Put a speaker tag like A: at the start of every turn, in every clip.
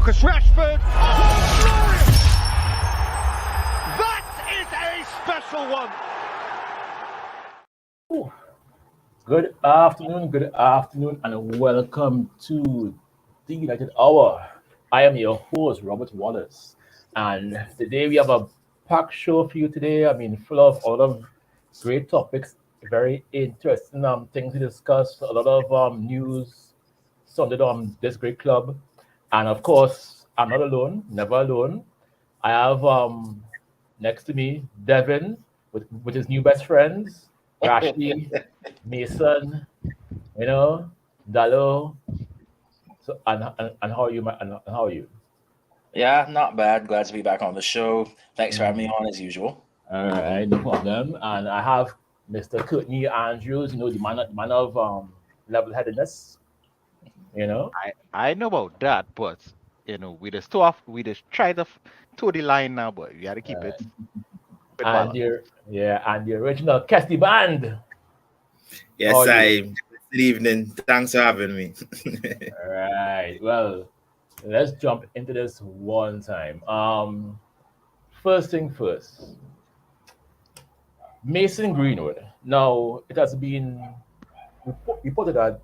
A: Marcus Rashford. Oh, glorious! That is a special one.
B: Ooh. Good afternoon, and welcome to the United Hour. I am your host, Robert Wallace, and today we have a packed show for you today. I mean, full of a lot of great topics, very interesting things to discuss, a lot of news surrounded on this great club, and of course, I'm not alone, never alone. I have next to me Devin with his new best friends, Rashid, Mason, you know, Dalo. So and how are you? And how are you?
C: Yeah, not bad. Glad to be back on the show. Thanks for having me
B: Mm.
C: on as usual.
B: All right, no problem. And I have Mr. Courtney Andrews. The man of level-headedness. You know,
D: I know about that, but we just try to toe the line now, but we got to keep it with
B: and
D: balance.
B: the original Kesty band. How
E: Yes,
B: are you?
E: good evening. Thanks for having me.
B: All right. Well, let's jump into this one time. First thing first. Mason Greenwood. Now, it has been reported that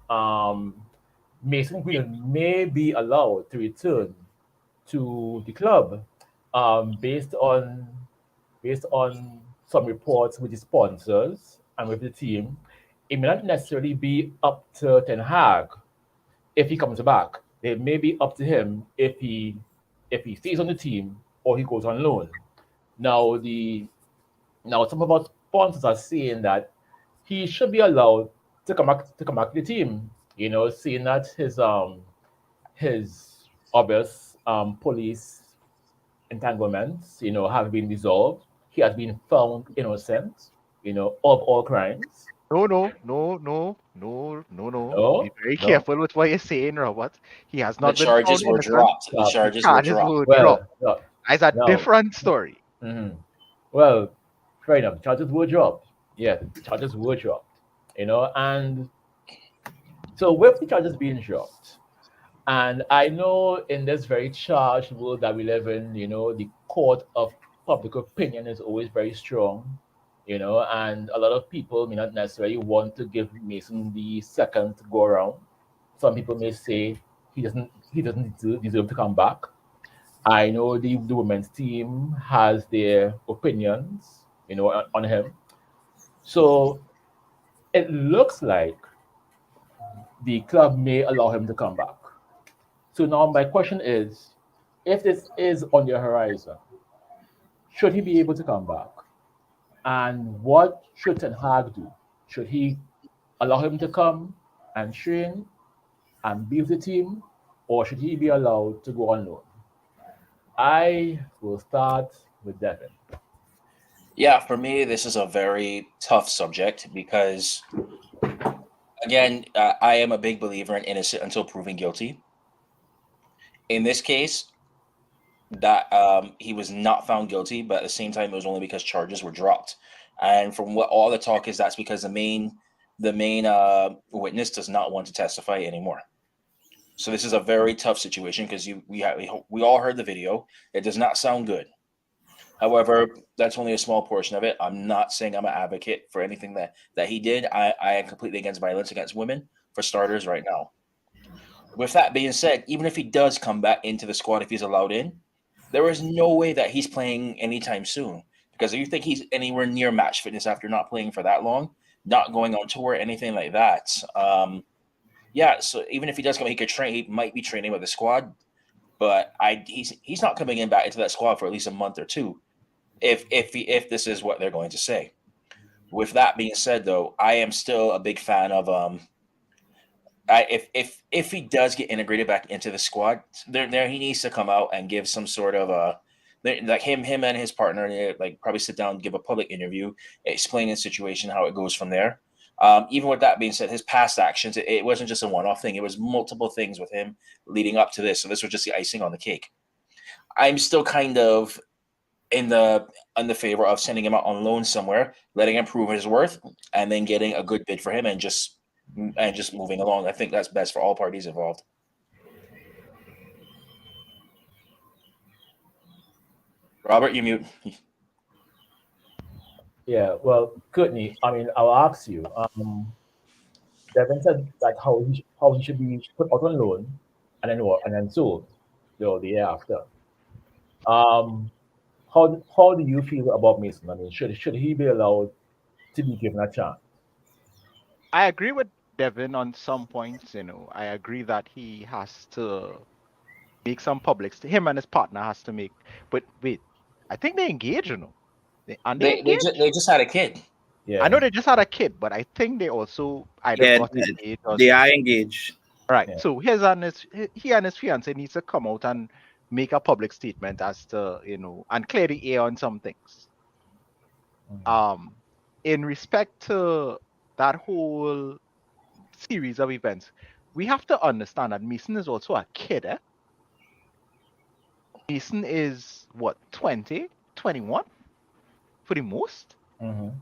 B: Mason Greenwood may be allowed to return to the club based on some reports with the sponsors and with the team. It may not necessarily be up to Ten Hag if he comes back. It may be up to him if he stays on the team or he goes on loan. Now the Now, some of our sponsors are saying that he should be allowed to come back to the team. Seeing that his obvious police entanglements, have been resolved. He has been found innocent, of all crimes.
D: No, no, no, no, no, no, no. Be
B: No,
D: very
B: no.
D: careful with what you're saying, Robert. He has
C: The
D: not been found
C: charges were
D: innocent.
C: dropped. The
B: Uh,
D: The
C: charges were
D: charges
C: dropped.
D: were dropped.
B: well, no,
D: It's a
B: no.
D: different story.
B: Mhm. Well, fair enough. Charges were dropped. Yeah, charges were dropped. And so with the charges being dropped, and I know in this very charged world that we live in, the court of public opinion is always very strong, and a lot of people may not necessarily want to give Mason the second go around. Some people may say he doesn't deserve to come back. I know the women's team has their opinions, on him. So it looks like the club may allow him to come back. So now my question is, if this is on the horizon, should he be able to come back? And what should Ten Hag do? Should he allow him to come and train and be with the team, or should he be allowed to go on loan? I will start with Devin.
C: Yeah, for me, this is a very tough subject because, again, I am a big believer in innocent until proven guilty. In this case, that he was not found guilty, but at the same time, it was only because charges were dropped. And from what all the talk is, that's because the main witness does not want to testify anymore. So this is a very tough situation because we all heard the video. It does not sound good. However, that's only a small portion of it. I'm not saying I'm an advocate for anything that he did. I am completely against violence against women, for starters, right now. With that being said, even if he does come back into the squad, if he's allowed in, there is no way that he's playing anytime soon. Because if you think he's anywhere near match fitness after not playing for that long, not going on tour, anything like that, yeah. So even if he does come, he could train. He might be training with the squad, but he's not coming in back into that squad for at least a month or two. If this is what they're going to say. With that being said, though, I am still a big fan of if he does get integrated back into the squad, there he needs to come out and give some sort of like him and his partner, like probably sit down and give a public interview, explain the situation, how it goes from there. Even with that being said, his past actions, it wasn't just a one-off thing. It was multiple things with him leading up to this. So this was just the icing on the cake. I'm still kind of in the favor of sending him out on loan somewhere, letting him prove his worth, and then getting a good bid for him and just moving along. I think that's best for all parties involved. Robert, you mute.
B: Yeah, well, Courtney, I mean, I'll ask you. Devin said that how he should be put out on loan and then sold the year after. Um, how do you feel about Mason? I mean, should he be allowed to be given a chance?
D: I agree with Devin on some points. I agree that he has to make some public. Him and his partner has to make. But wait, I think they engaged. Aren't they
C: They
D: engaged?
C: just had a kid.
D: I
B: Yeah.
D: know they just had a kid, but I think they also either
E: Yeah,
D: got engaged or
E: they are engaged.
D: right.
B: Yeah.
D: So he and his fiance needs to come out and make a public statement as to and clear the air on some things.
B: Mhm.
D: Um, in respect to that whole series of events, we have to understand that Mason is also a kid. Mason is what 20, 21 for the most.
B: Mhm.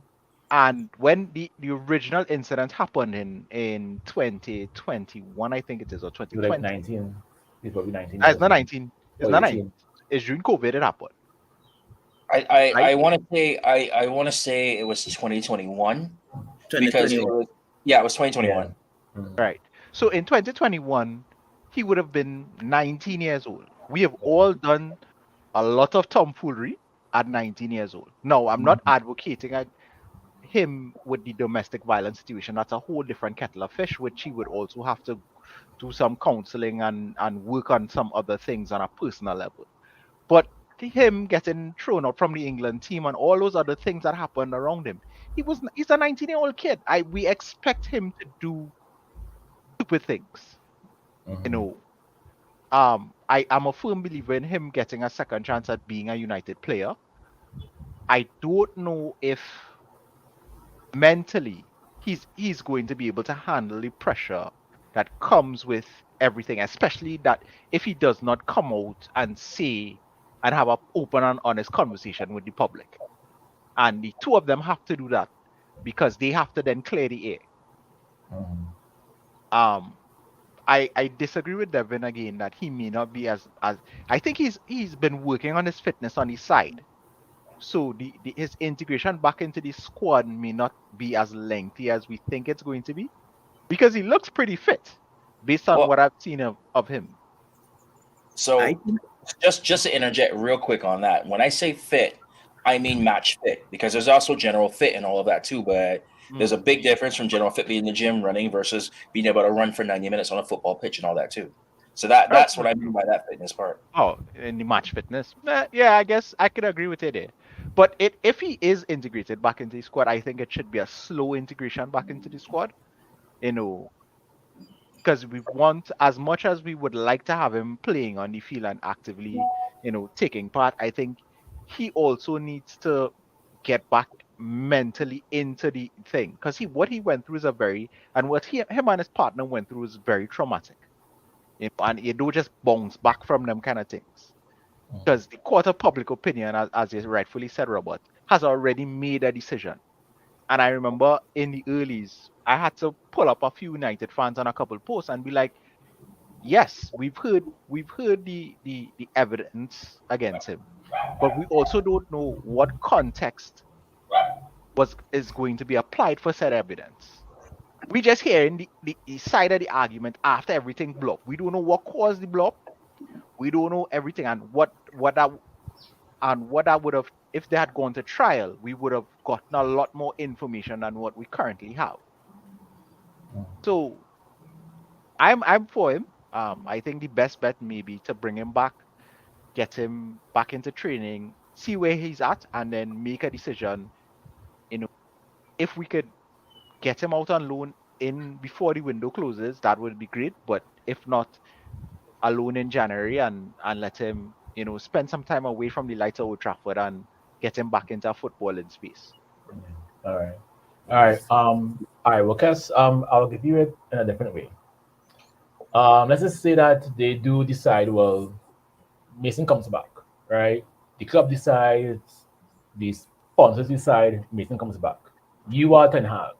D: And when the original incident happened in 2021, I think it is, or
B: He's like
D: 2020.
B: 19. He's probably 19
D: It's
B: years
D: not
B: old
D: 19. It's
B: or
D: not 19.
B: 18.
D: It's during COVID it happened,
C: I
D: right?
C: want to say I want to say it was 2021 because it
E: 2021.
C: was it was
B: Yeah.
C: 2021.
B: Mhm.
D: Right. So in 2021, he would have been 19 years old. We have all done a lot of tomfoolery at 19 years old. No, I'm not advocating him with the domestic violence situation. That's a whole different kettle of fish, which he would also have to do some counseling and work on some other things on a personal level. But him getting thrown out from the England team and all those other things that happened around him, he's a 19-year-old kid. We expect him to do stupid things. You
B: Mhm.
D: know, I am a firm believer in him getting a second chance at being a United player. I don't know if mentally he's going to be able to handle the pressure that comes with everything, especially that if he does not come out and say and have an open and honest conversation with the public. And the two of them have to do that because they have to then clear the air.
B: Mhm.
D: Um, I disagree with Devin again that he may not be as I think he's been working on his fitness on his side. So his integration back into the squad may not be as lengthy as we think it's going to be because he looks pretty fit based on
C: Well,
D: what I've seen of him.
E: I
C: so
E: think
C: just to interject real quick on that. When I say fit, I mean match fit because there's also general fit and all of that too. But there's
D: Mm.
C: a big difference from general fit being in the gym running versus being able to run for 90 minutes on a football pitch and all that too. So
D: Oh,
C: that's what I mean by that fitness part.
D: in the match fitness. Yeah, I guess I could agree with it there. But if he is integrated back into the squad, I think it should be a slow integration back into the squad. You know, because we want as much as we would like to have him playing on the field and actively, taking part. I think he also needs to get back mentally into the thing because what he went through is a very and what him and his partner went through is very traumatic. And you don't just bounce back from them kind of things because the court of public opinion, as you rightfully said, Robert, has already made a decision. And I remember in the earlys, I had to pull up a few United fans on a couple posts and be like, yes, we've heard the evidence against him, but we also don't know what context is going to be applied for said evidence. We just hearing the side of the argument after everything blew up. We don't know what caused the blow up. We don't know everything and what that would have if they had gone to trial, we would have gotten a lot more information than what we currently have. So I'm for him. I think the best bet may be to bring him back, get him back into training, see where he's at, and then make a decision. You know, if we could get him out on loan in before the window closes, that would be great. But if not, a loan in January and let him, spend some time away from the lights of Old Trafford and get him back into football in space.
B: All right. All right. All right. Well, Cass, I'll give you it in a different way. Let's just say that they do decide, well, Mason comes back, right? The club decides, the sponsors decide, Mason comes back. You are Ten Hag.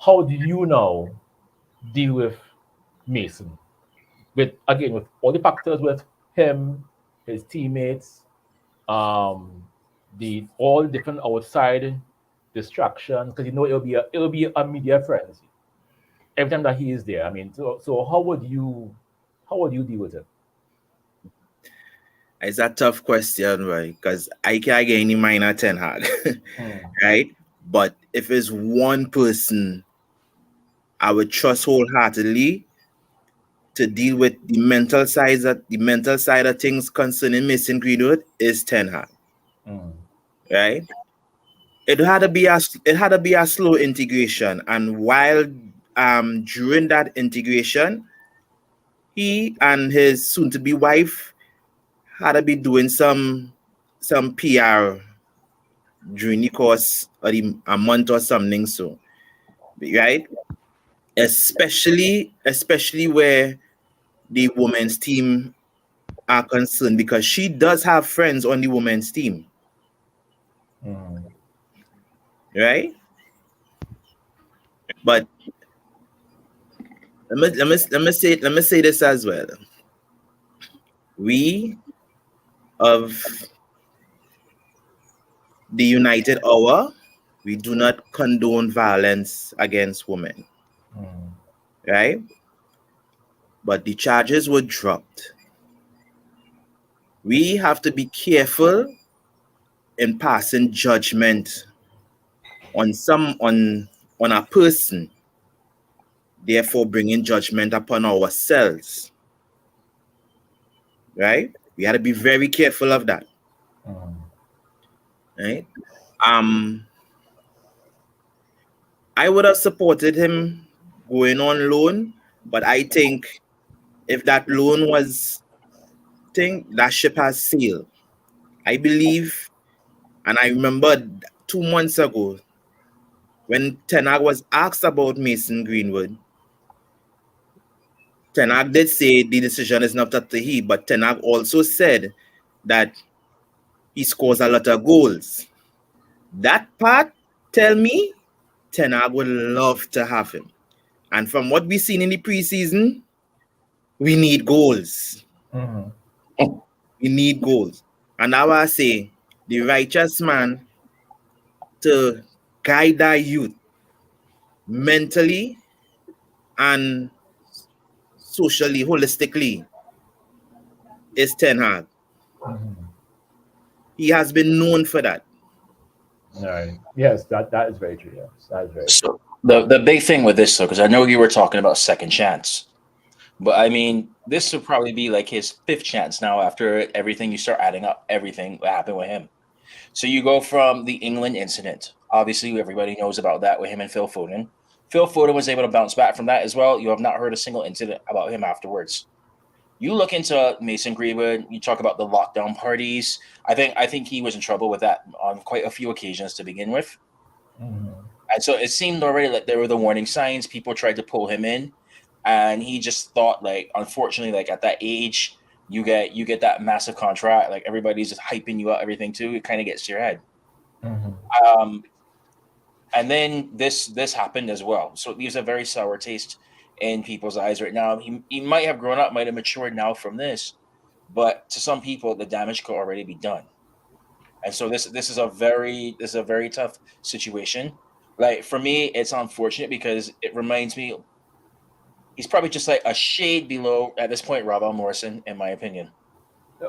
B: How do you now deal with Mason? With all the factors with him, his teammates, the all different outside distractions, because it'll be a media frenzy every time that he is there. I mean, so how would you deal with it?
E: It's a tough question, right? Because I can't get any minor Ten Hag,
B: Mm,
E: right? But if it's one person I would trust wholeheartedly to deal with the mental side of things concerning Mason Greenwood is Ten Hag,
B: mm,
E: right? It had to be a slow integration, and while during that integration, he and his soon-to-be wife had to be doing some PR during the course of a month or something, so right, especially where the women's team are concerned, because she does have friends on the women's team,
B: mm,
E: right? But let me say this as well. We of the United Hour, we do not condone violence against women,
B: mm,
E: right? But the charges were dropped. We have to be careful in passing judgment on a person, therefore bringing judgment upon ourselves, right? We had to be very careful of that,
B: mm,
E: right? Um, I would have supported him going on loan, but I think if that loan was thing, that ship has sailed. I believe, and I remember 2 months ago when Tenag was asked about Mason Greenwood, Tenag did say the decision is not up to he, but Tenag also said that he scores a lot of goals. That part tell me Tenag would love to have him. And from what we've seen in the preseason, we need goals.
B: mm,
E: We need goals. And now I say the righteous man to guide that youth mentally and socially, holistically, is Ten Hag.
B: mm.
E: He has been known for that.
B: All right. Yes, that is very true. Yes, that is very true.
C: So the big thing with this though, because I know you were talking about second chance, but I mean this would probably be like his fifth chance now after everything you start adding up everything that happened with him. So you go from the England incident. Obviously, everybody knows about that with him and Phil Foden. Phil Foden was able to bounce back from that as well. You have not heard a single incident about him afterwards. You look into Mason Greenwood. You talk about the lockdown parties. I think he was in trouble with that on quite a few occasions to begin with.
B: Mm,
C: And so it seemed already like there were the warning signs. People tried to pull him in, and he just thought like, unfortunately, like at that age, you get that massive contract. Like everybody's just hyping you up, everything too. It kind of gets to your head.
B: mm,
C: Um, and then this happened as well. So it leaves a very sour taste in people's eyes right now. He might have grown up, might have matured now from this, but to some people, the damage could already be done. And so this is a very tough situation. Like for me, it's unfortunate because it reminds me he's probably just like a shade below at this point Ravel Morrison, in my opinion.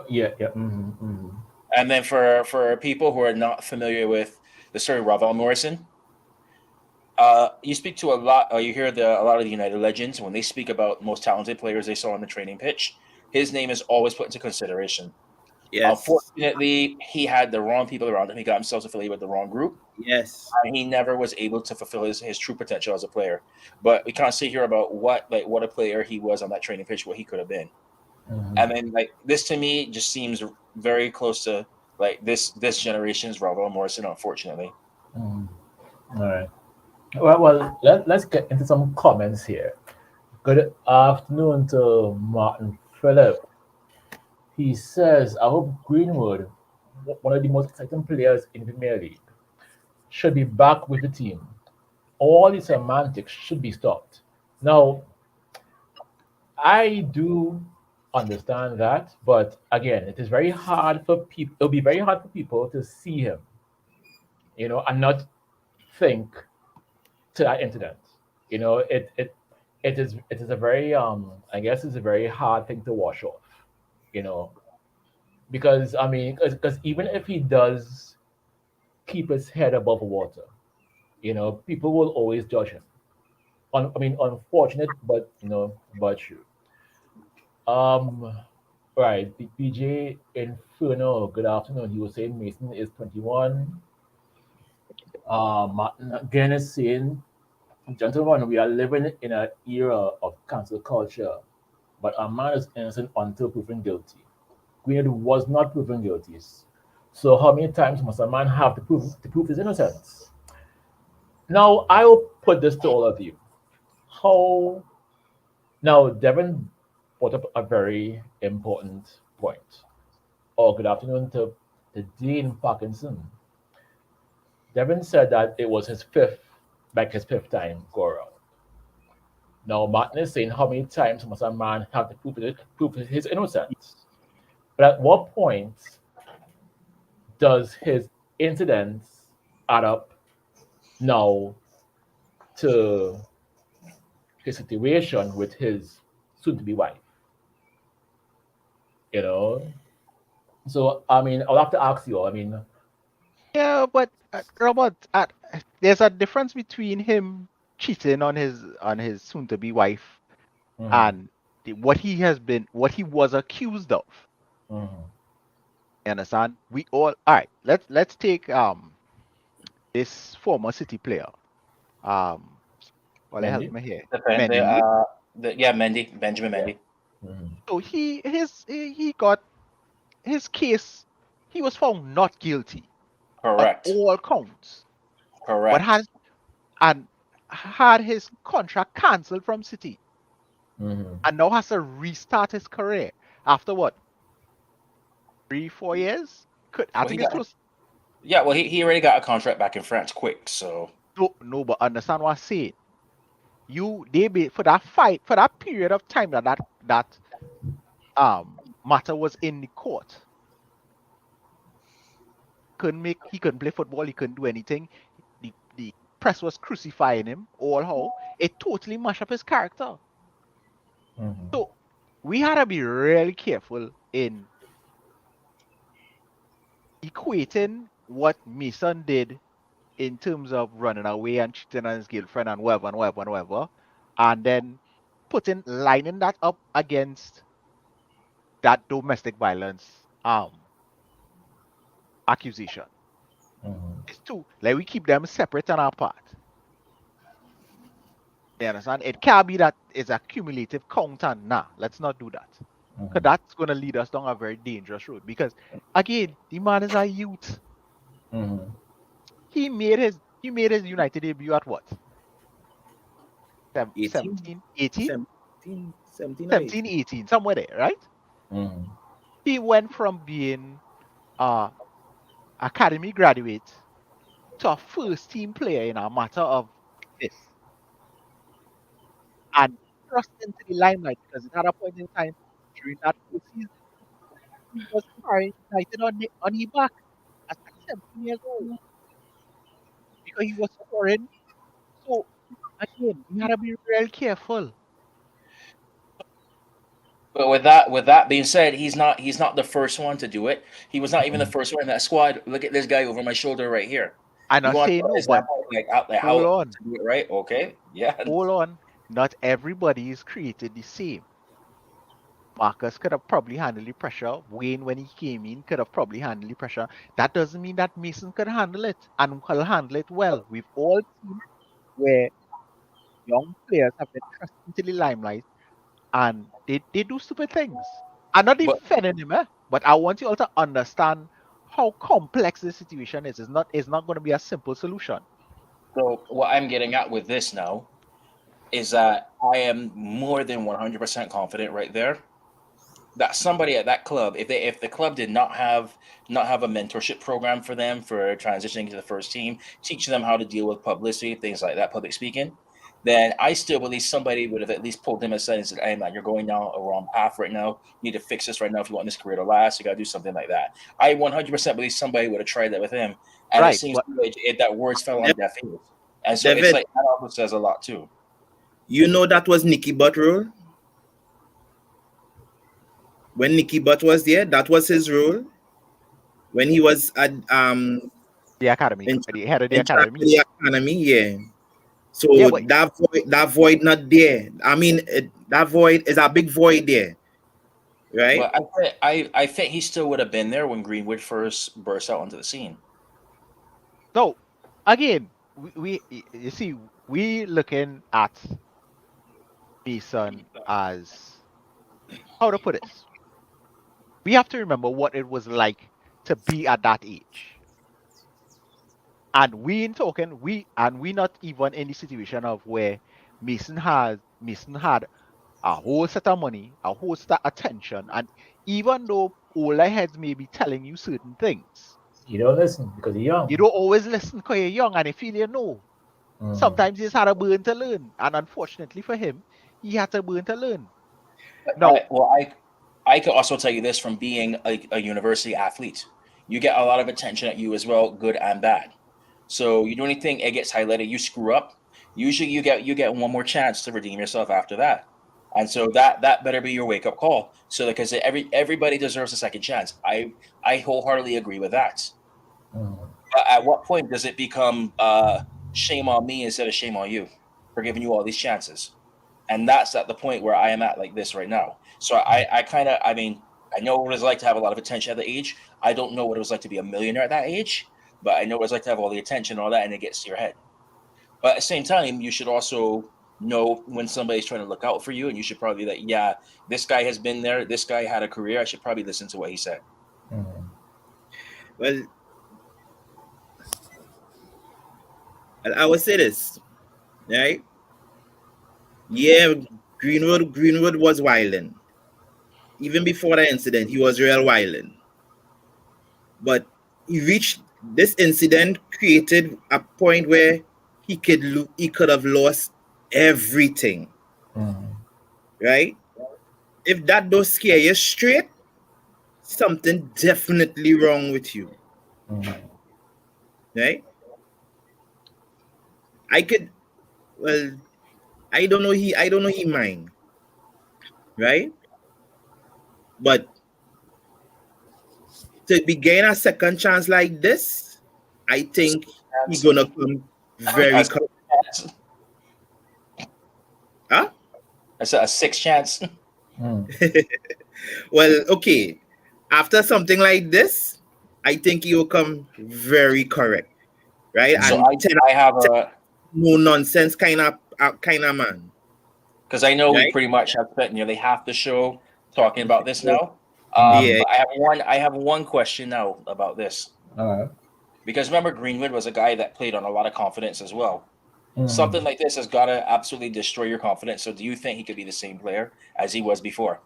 B: yeah, yeah. Mm, mm,
C: And then for people who are not familiar with the story of Ravel Morrison, you speak to a lot, or you hear a lot of the United legends when they speak about most talented players they saw on the training pitch. His name is always put into consideration.
E: Yes.
C: Unfortunately, he had the wrong people around him. He got himself affiliated with the wrong group,
E: Yes.
C: and he never was able to fulfill his true potential as a player. But we can't sit here about what a player he was on that training pitch, what he could have been.
B: mm,
C: And then like this to me just seems very close to like this generation's Ravel Morrison, unfortunately.
B: mm. All right. Let's get into some comments here. Good afternoon to Martin Phillip. He says, I hope Greenwood, one of the most exciting players in the Premier League, should be back with the team. All the semantics should be stopped. Now, I do understand that. But again, it is very hard for people. It'll be very hard for people to see him, and not think to that incident. It is a very I guess it's a very hard thing to wash off. You know, because I mean, because even if he does keep his head above water, people will always judge him. I mean, unfortunate, but but true. Um, right. PJ Inferno. Good afternoon. He was saying Mason is 21. Martin again is saying, gentlemen, we are living in an era of cancel culture, but a man is innocent until proven guilty. Greenwood was not proven guilty. So how many times must a man have to prove his innocence? Now I'll put this to all of you. How Now Devin brought up a very important point. Oh, good afternoon to Dean Parkinson. Devin said that it was his fifth time go around. Now Martin is saying how many times must a man have to prove his innocence? But at what point does his incidents add up now to his situation with his soon-to-be wife? You know. So I mean, I'll have to ask you. I mean,
D: Yeah, but Robert, there's a difference between him cheating on his soon-to-be wife
B: mhm,
D: and what he was accused of.
B: mhm.
D: You understand? All right. Let's take this former City player. Um, well, help
B: Mendy.
D: me here,
C: Depend.
D: Mendy.
C: Yeah, Mendy, Benjamin
B: Yeah.
C: Mendy.
B: Mhm,
D: So he got his case. He was found not guilty on
C: Correct.
D: all counts, but
C: Correct.
D: had his contract cancelled from City,
B: mhm.
D: and now has to restart his career after what 3 4 years? I
C: Well, he
D: think it's
C: got.
D: close.
C: Yeah, well, he already got a contract back in France quick. So
D: No, but understand what I'm saying. They be for that fight for that period of time that matter was in the court. He couldn't play football. He couldn't do anything. The press was crucifying him. All how it totally mashed up his character.
B: Mhm.
D: So we had to be really careful in equating what Mason did in terms of running away and cheating on his girlfriend and whatever and whatever and whatever, and then lining that up against that domestic violence accusation.
B: Mhm.
D: It's two. Like we keep them separate and apart. You understand? It can't be that it's a cumulative count and nah, let's not do that. Because
B: Mhm.
D: that's gonna lead us down a very dangerous road. Because again, the man is a youth.
B: Mhm.
D: He made his United debut at what?
E: 18,
D: 17, 18?
E: 17, 17 or
D: 17,
E: 18.
D: 18, somewhere there, right?
B: Mhm.
D: He went from being a academy graduate to a first team player in a matter of this and thrust into the limelight because at a point in time during that first season, he was carrying United on his back as at 17 years old because he was scoring. So again, we gotta be real careful.
C: but with that being said, he's not the first one to do it. He was not even the
B: Mhm.
C: first one in that squad. Look at this guy over my shoulder right here.
D: I'm
C: You
D: not
C: want
D: saying
C: an
D: no, but
C: example like
D: hold
C: how
D: on,
C: to do it right? Okay, yeah.
D: hold on. Not everybody is created the same. Marcus could have probably handled the pressure. Wayne, when he came in, could have probably handled the pressure. That doesn't mean that Mason could handle it and will handle it well. We've all seen where young players have been thrust into the limelight and they do stupid things. I'm not
C: But
D: defending him, but I want you all to understand how complex the situation is. It's not going to be a simple solution.
C: so what I'm getting at with this now is that I am more than 100% confident right there that somebody at that club, if the club did not have a mentorship program for them for transitioning to the first team, teaching them how to deal with publicity, things like that, public speaking, then I still believe somebody would have at least pulled him aside and said, "Hey man, you're going down a wrong path right now. You need to fix this right now if you want this career to last. You got to do something like that." I 100% believe somebody would have tried that with him, and it
D: Right.
C: seems
D: But
C: that words fell on deaf ears, and so it's
E: David,
C: like that also says a lot too.
E: you know that was Nicky Butt role? When Nicky Butt was there, that was his role. When he was at
D: the academy,
E: in,
D: the head of the
E: in charge of
D: academy.
E: the academy, yeah. So
D: Yeah, but
E: that void not there. I mean, that void is a big void there, right?
C: But I think he still would have been there when Greenwood first burst out onto the scene.
D: no. Again, you see, we looking at Mason as, how to put this. We have to remember what it was like to be at that age. And we in talking, we not even in the situation of where Mason had a whole set of money, a whole set of attention, and even though older heads may be telling you certain things,
B: You don't listen because you're young.
D: you don't always listen because you're young and you feel you know. Sometimes he's had a burn to learn, and unfortunately for him, he had to burn to learn. No,
C: I could also tell you this from being a university athlete. You get a lot of attention at you as well, good and bad. So you do anything, it gets highlighted. You screw up, usually you get one more chance to redeem yourself after that. And so that better be your wake up call. So because everybody deserves a second chance. I wholeheartily agree with that. But at what point does it become shame on me instead of shame on you for giving you all these chances? And that's at the point where I am at like this right now. So I mean, I know what it's like to have a lot of attention at the age. I don't know what it was like to be a millionaire at that age, but I know what it's like to have all the attention and all that, and it gets to your head. But at the same time, you should also know when somebody's trying to look out for you, and you should probably be like, yeah, this guy has been there. This guy had a career. I should probably listen to what he said.
E: Well, I would say this, right? Yeah, Greenwood was wilding. Even before the incident, he was real wilding. But this incident created a point where he could have lost everything, right? If that don't scare you straight, something definitely wrong with you, right? Well, I don't know he mind, right? But to be getting a second chance like this, I think he's gonna come very huh?
C: That's a sixth chance.
E: Well, okay. After something like this, I think he will come very correct, right?
C: So
E: And
C: I have a
E: no nonsense kind of man.
C: because I know we
E: Right?
C: pretty much have spent nearly half the show talking about this now.
E: Yeah.
C: But I have one question now about this. Because remember, Greenwood was a guy that played on a lot of confidence as well. Something like this has got to absolutely destroy your confidence. So, do you think he could be the same player as he was before?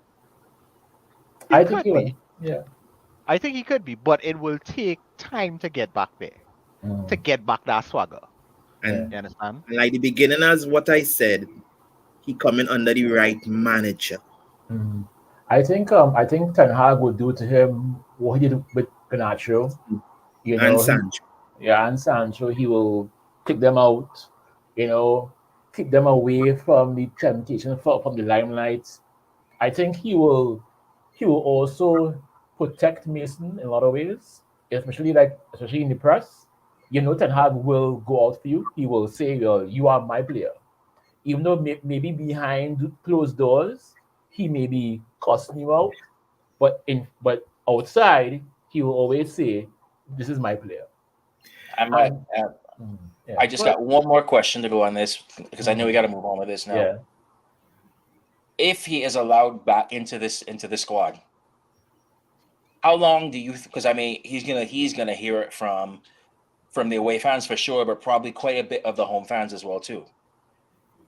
B: I think he would.
D: be.
B: Yeah.
D: I think he could be, but it will take time to get back there, to get back that swagger.
E: And
D: You understand?
E: like the beginning, as what I said, he coming under the right manager.
B: I think Ten Hag would do to him what he did with Ganacho. You know,
E: And Sancho.
B: and Sancho, he will kick them out, keep them away from the temptation, from the limelight. I think he will also protect Mason in a lot of ways, especially in the press. Ten Hag will go out for you. He will say, well, you are my player. Even though maybe behind closed doors, he may be cussing you out, but outside, he will always say, this is my player.
C: I just got one more question to go on this because I know we got to move on with this now.
B: Yeah.
C: If he is allowed back into the squad, how long do you? Because I mean, he's gonna hear it from the away fans for sure, but probably quite a bit of the home fans as well too.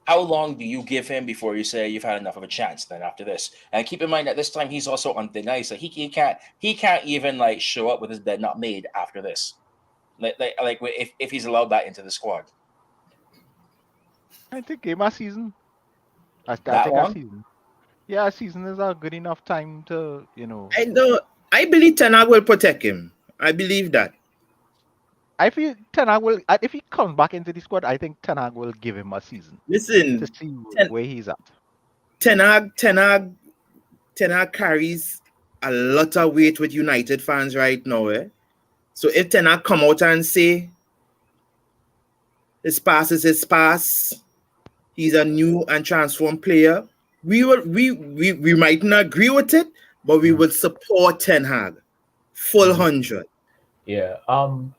C: How long do you give him before you say you've had enough of a chance? Then after this, and keep in mind that this time he's also on thin ice, so he can't even like show up with his bed not made after this. Like if he's allowed back into the squad.
D: I think game a season. I
C: That
D: think a
C: long?
D: season. Yeah, a season is a good enough time to,
E: I know. I believe Ten Hag will protect him. I believe that.
D: I feel Ten Hag will, if he comes back into the squad, I think Ten Hag will give him a season to
E: Listen,
D: see
E: Ten,
D: where he's at.
E: Ten Hag, Ten Hag, Ten Hag carries a lot of weight with United fans right now. So if Ten Hag come out and say his pass is his pass, he's a new and transformed player, we might not agree with it, but we will support Ten Hag full 100.
B: Yeah.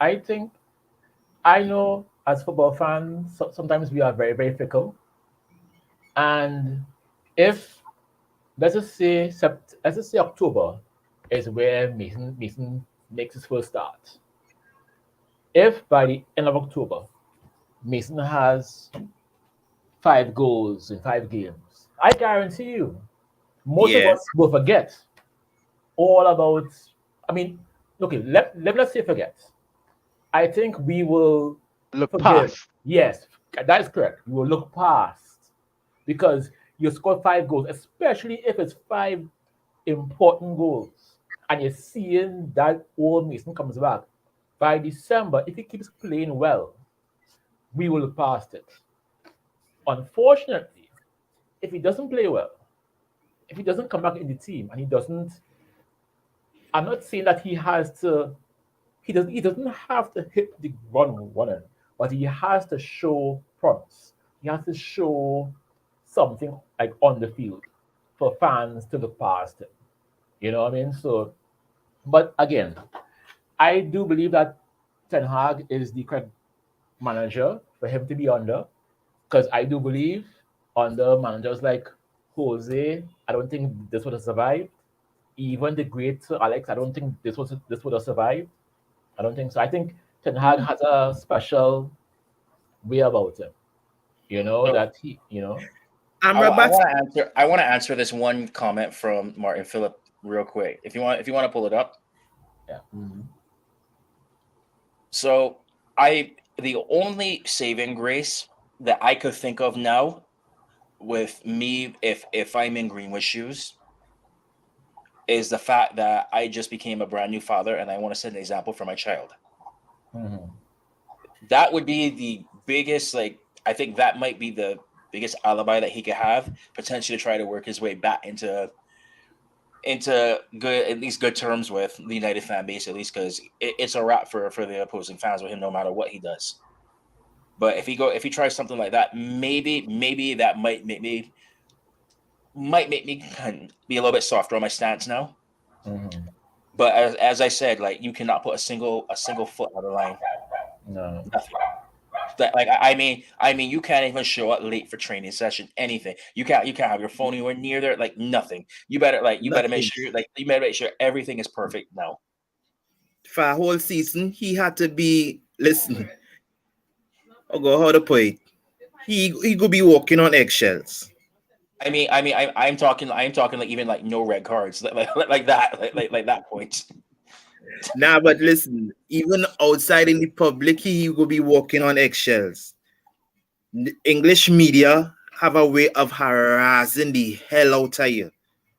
B: I think I know as football fans, sometimes we are very, very fickle. And if let's just say October is where Mason makes his first start. If by the end of October Mason has 5 goals in 5 games, I guarantee you most of
E: Yes,
B: us will forget all about. I mean, okay, let's say forget. I think we will
D: Look
B: forgive.
D: past.
B: Yes, that is correct. We will look past because you scored 5 goals, especially if it's 5 important goals, and you're seeing that old Mason comes back. By December, if he keeps playing well, we will look past it. Unfortunately, if he doesn't play well, if he doesn't come back in the team and he doesn't, I'm not saying that he doesn't have to hit the ground running, but he has to show promise. He has to show something like on the field for fans to look past him. You know what I mean? So, but again, I do believe that Ten Hag is the correct manager for him to be under, because I do believe under managers like Jose, I don't think this would have survived. Even the great Sir Alex, I don't think this would have survived. I don't think so. I think Ten Hag has a special way about him.
C: So
B: That he.
C: I
E: Amrabat.
C: want to answer. I want to answer this one comment from Martin Phillip real quick. If you want to pull it up.
B: Yeah.
C: So the only saving grace that I could think of now with me, if I'm in Greenwood shoes, is the fact that I just became a brand new father and I want to set an example for my child.
B: Mhm.
C: That would be the biggest, like, I think that might be the biggest alibi that he could have, potentially to try to work his way back into good, at least good terms with the United fan base, at least, because it's a wrap for the opposing fans with him no matter what he does. But if he tries something like that, maybe that might make me be a little bit softer on my stance now.
B: Mhm.
C: But as I said, like, you cannot put a single foot on the line.
B: No.
C: Nothing. That, like, I mean, you can't even show up late for training session. Anything. You can't have your phone anywhere near there. Like, nothing. You better make
E: Nothing.
C: sure, like, you better make sure everything is perfect now.
E: For a whole season, he had to be, listen, oh God, how to put it? He could be walking on eggshells.
C: I'm talking like even like no red cards, like that, like that point.
E: Nah, but listen, even outside in the public, he could be walking on eggshells. The English media have a way of harassing the hell out of you.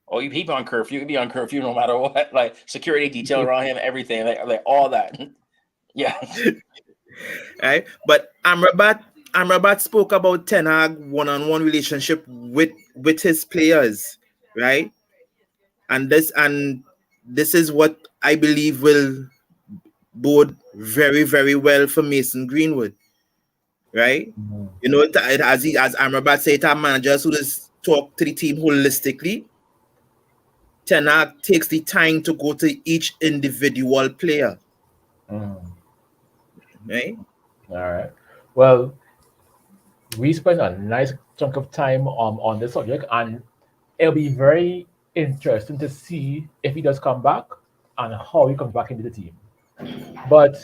C: Oh, he be on curfew. He be on curfew no matter what. Like, security detail around him, everything, like all that. Yeah.
E: Right? But Amrabat spoke about Ten Hag one-on-one relationship with his players, right? And this is what I believe will bode very, very well for Mason Greenwood, right?
B: Mhm.
E: As Amrabat said, our managers who just talk to the team holistically. Ten Hag takes the time to go to each individual player,
B: Mhm.
E: right?
B: All right. Well, we spent a nice chunk of time on this subject, and it'll be very interesting to see if he does come back and how he comes back into the team. But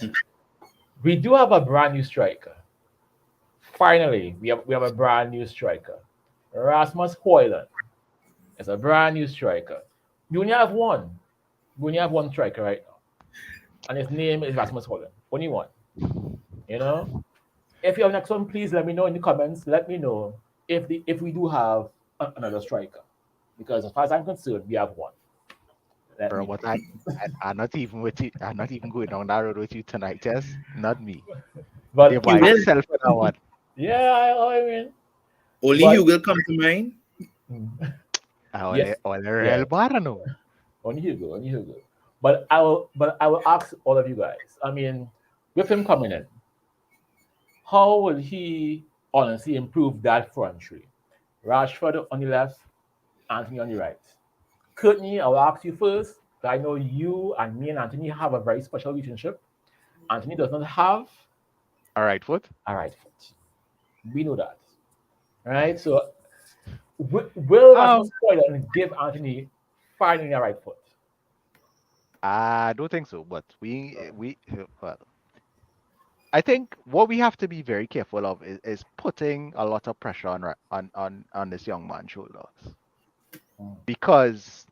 B: we do have a brand new striker. Finally, we have a brand new striker. Rasmus Hoyland is a brand new striker. You only have one. We only have one striker right now, and his name is Rasmus Hoyland. Only one. You know. If you have next one, please let me know in the comments. Let me know if we do have another striker, because as far as I'm concerned, we have one. Let
D: Bro,
B: me
D: what
B: know.
D: I'm not even with you. I'm not even going down that road with you tonight, Tess. Not me. They
B: But
E: You
D: by
E: will.
D: yourself for that one.
B: yeah, I mean,
E: Only
B: but
E: you will come to mind.
B: yes,
D: All the real
B: yeah,
D: bar, no.
B: only Hugo, only Hugo. But I will ask all of you guys. I mean, with him coming in, how will he honestly improve that front three? Rashford on the left, Anthony on the right. Courtney, I will ask you first. I know you and me and Anthony have a very special relationship. Anthony does not have
D: All right, foot.
B: a right foot. We know that, right? So, will Rasmus
D: Um,
B: Højlund give Anthony finding a right foot?
D: I don't think so, but well, I think what we have to be very careful of is putting a lot of pressure on on this young man's shoulders.
B: Mm.
D: Because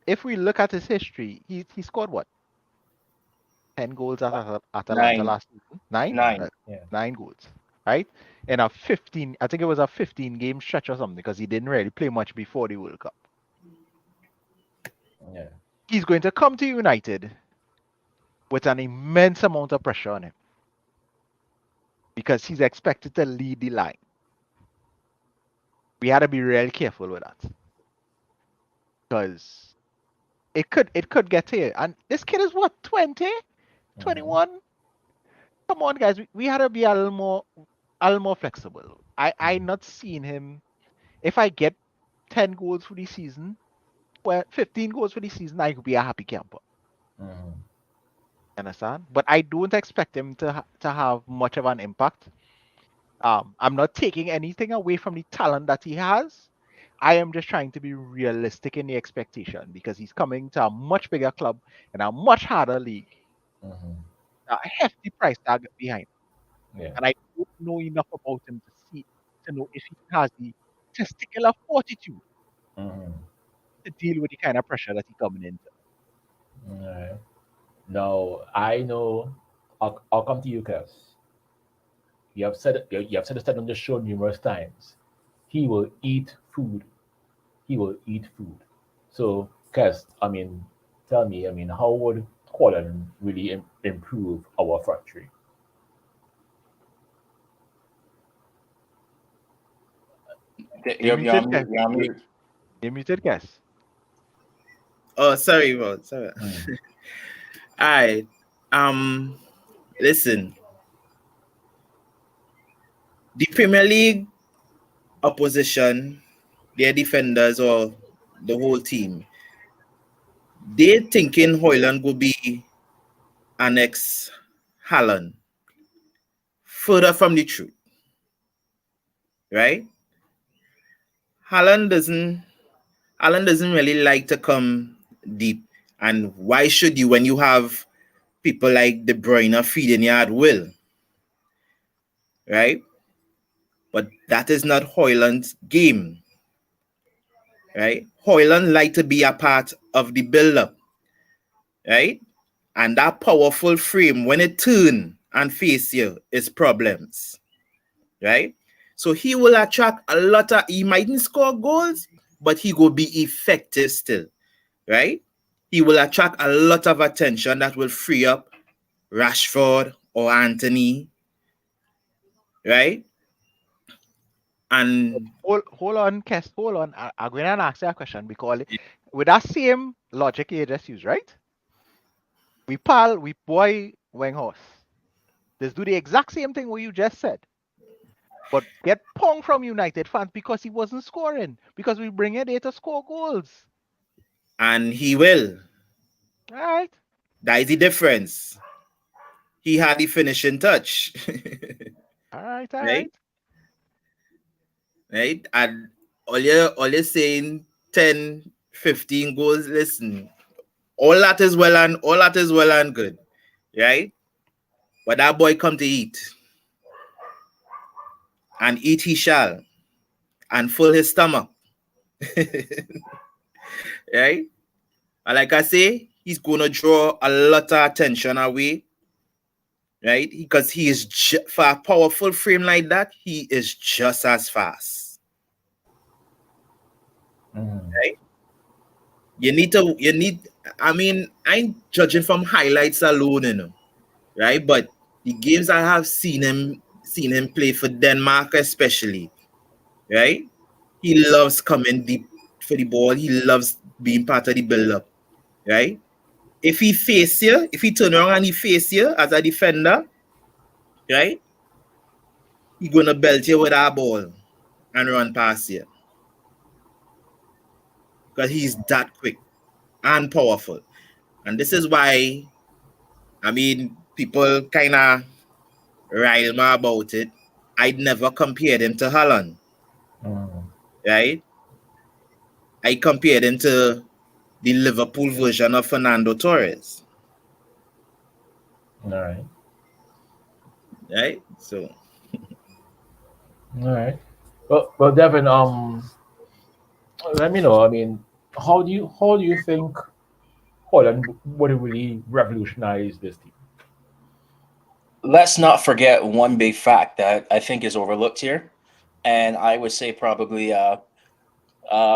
D: if we look at his history, he scored what? 10 goals at Atlanta
C: Nine,
D: last season? Nine?
C: nine.
B: Yeah.
D: 9 goals, right? In a 15, I think it was a 15 game stretch or something because he didn't really play much before the World Cup.
B: Yeah.
D: He's going to come to United with an immense amount of pressure on him because he's expected to lead the line. We had to be real careful with that because it could get to you. And this kid is what, 20,
B: Mhm.
D: 21? Come on, guys. We had to be a little more flexible. I'm not seeing him. If I get 10 goals for the season, well, 15 goals for the season, I could be a happy camper.
B: Mhm.
D: Understand? But I don't expect him to have much of an impact. I'm not taking anything away from the talent that he has. I am just trying to be realistic in the expectation because he's coming to a much bigger club in a much harder league,
B: Mhm.
D: a hefty price tag behind.
B: Yeah.
D: And I don't know enough about him to know if he has the testicular fortitude
B: Mhm.
D: to deal with the kind of pressure that he's coming into.
B: Alright. Now I know. I'll come to you, Kes. You have said this on the show numerous times. He will eat food. He will eat food. So, Kes, I mean, tell me, I mean, how would Quaden really improve our front three?
D: You
C: You're
D: muted,
C: on
D: guess.
C: mute. You're on mute.
D: You muted, guess.
E: Oh, sorry, bro. Sorry.
B: Mm.
E: All right. Um, Listen. The Premier League opposition, their defenders or the whole team, they thinking Hoyland will be an ex Haaland. Further from the truth, right? Haaland doesn't Haaland doesn't really like to come deep. And why should you when you have people like De Bruyne feeding you at will, right? But that is not Hoyland's game, right? Hoyland like to be a part of the build-up, right? And that powerful frame, when it turn and face you, is problems, right? So he will attract a lot of, he mightn't score goals, but he will be effective still, right? He will attract a lot of attention that will free up Rashford or Anthony, right? And
D: Hold on, Kes. Hold on. I'm going to ask you a question because with that same logic you just used, right? We boy Wenghorst. Let's do the exact same thing what you just said, but get pong from United fans because he wasn't scoring because we bring it there to score goals.
E: he will.
D: All right.
E: That is the difference. He had the finishing touch.
D: All right. All
E: Right?
D: right.
E: Right? And all you're saying 10, 15 goals. Listen, all that is well and good. Right? But that boy come to eat. And eat he shall. And fill his stomach. Right? And like I say, he's gonna draw a lot of attention away. right? Because he is for a powerful frame like that, he is just as fast, right? I mean, I'm judging from highlights alone, right? But the games I have seen him play for Denmark especially, right? He loves coming deep for the ball. He loves being part of the build-up, right? If he turn around and he face you as a defender, right? He gonna belt you with that ball and run past you. Because he's that quick and powerful. And this is why, I mean, people kind of rile me about it. I'd never compared him to Haaland, right? I compared him to the Liverpool version of Fernando Torres,
B: All right.
E: right? So,
B: All right. Well, Devin, let me know. I mean, how do you think Holland would really revolutionize this team?
C: Let's not forget one big fact that I think is overlooked here, and I would say probably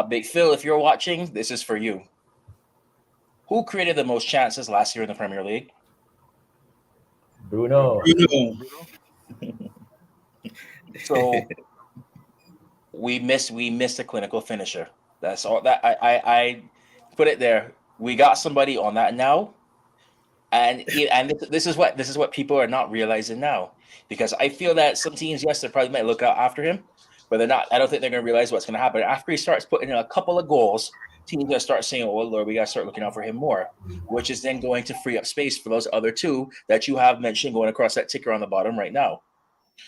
C: Big Phil, if you're watching, this is for you. Who created the most chances last year in the Premier League?
B: Bruno.
D: Bruno.
C: So we missed a clinical finisher. That's all that I put it there. We got somebody on that now, and this is what people are not realizing now, because I feel that some teams, yes, they probably might look out after him, but they're not. I don't think they're going to realize what's going to happen after he starts putting in a couple of goals. Teams are going to start saying, "Oh Lord, we got to start looking out for him more," which is then going to free up space for those other two that you have mentioned going across that ticker on the bottom right now.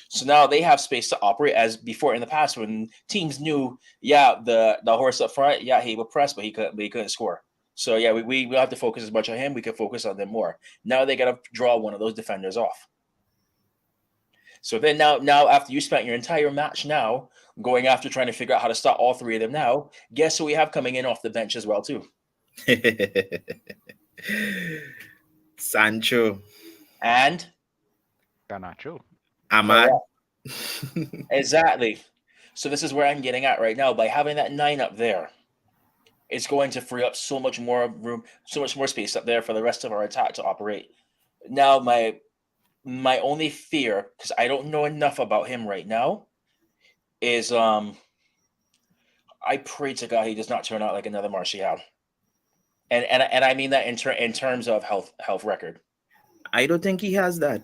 C: So now they have space to operate as before in the past when teams knew, yeah, the horse up front, yeah, he would press, but he couldn't score. So yeah, we will have to focus as much on him. We can focus on them more. Now they got to draw one of those defenders off. So then now after you spent your entire match now going after trying to figure out how to stop all three of them now, guess who we have coming in off the bench as well too?
E: Sancho,
C: And
D: Garnacho.
E: Ahmad.
C: exactly. So this is where I'm getting at right now. By having that 9 up there, it's going to free up so much more room, so much more space up there for the rest of our attack to operate. Now, my only fear, because I don't know enough about him right now, is I pray to God he does not turn out like another Martial, and I mean that in terms of health record.
E: I don't think he has that.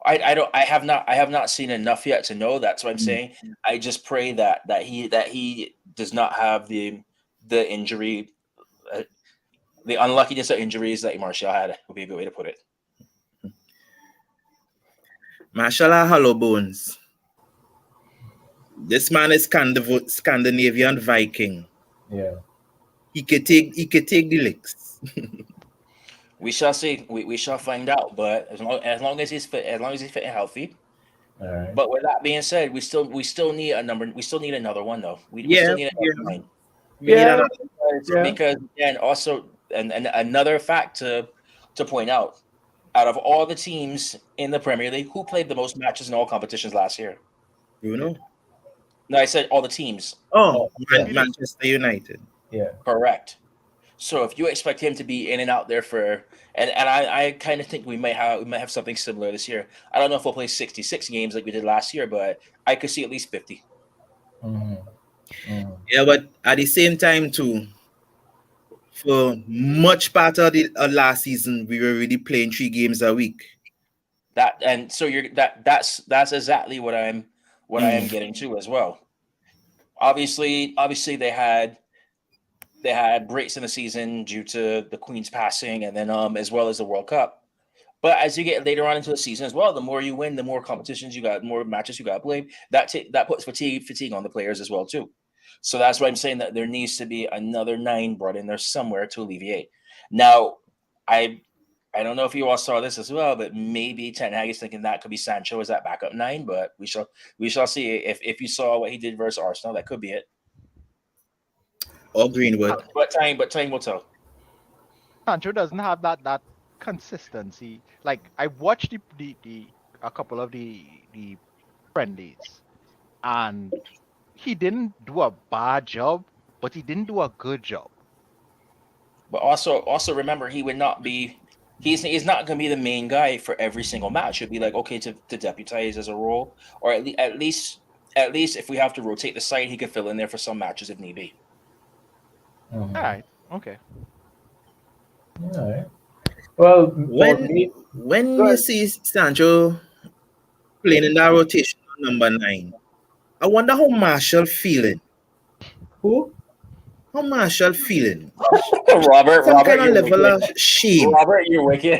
C: I have not seen enough yet to know. That's what I'm
E: Mm.
C: saying. I just pray that he does not have the injury, the unluckiness of injuries that Martial had would be a good way to put it.
E: Mashallah, hollow bones. This man is Scandinavian Viking.
B: Yeah.
E: He could take the licks.
C: We shall see. We shall find out. But as long as he's fit, as long as he's fit and healthy.
B: All right.
C: But with that being said, we still need a number. We still need another one though. We
E: Yeah,
C: still need a
E: yeah.
C: number 9.
E: We need
B: Yeah.
E: another-
C: Because again, also and another fact to point out, out of all the teams in the Premier League, who played the most matches in all competitions last year?
E: Bruno.
C: No, I said all the teams.
E: Oh,
B: yeah.
E: Manchester United.
B: Yeah.
C: Correct. So if you expect him to be in and out there for, and I kind of think we might have something similar this year. I don't know if we'll play 66 games like we did last year, but I could see at least 50.
E: Yeah, but at the same time too, for much part of the last season, we were really playing 3 games a week.
C: That's exactly what I am getting to as well. Obviously they had breaks in the season due to the Queen's passing, and then as well as the World Cup. But as you get later on into the season as well, the more you win, the more competitions you got, more matches you got to play. That puts fatigue on the players as well too. So that's why I'm saying that there needs to be another 9 brought in there somewhere to alleviate. Now, I don't know if you all saw this as well, but maybe Ten Hag is thinking that could be Sancho as that backup 9. But we shall see. If you saw what he did versus Arsenal, that could be it.
E: Or Greenwood.
C: But time will tell.
D: Sancho doesn't have that consistency. Like I watched the a couple of the friendlies, and he didn't do a bad job, but he didn't do a good job.
C: But also remember, he would not be. He's not going to be the main guy for every single match. It'd be like okay to deputize as a role, or at least if we have to rotate the side, he could fill in there for some matches if need be.
B: Mhm.
D: All right, okay.
B: All right. Well, for
E: When
B: me,
E: when you
B: good.
E: see Sancho playing in that rotation on number 9, I wonder how Marshall feeling.
B: Who?
E: How Marshall feeling?
C: Robert,
E: Some kind
C: Robert,
E: of
C: you're
E: level
C: wicked.
E: of shame.
C: Robert, you're wicked.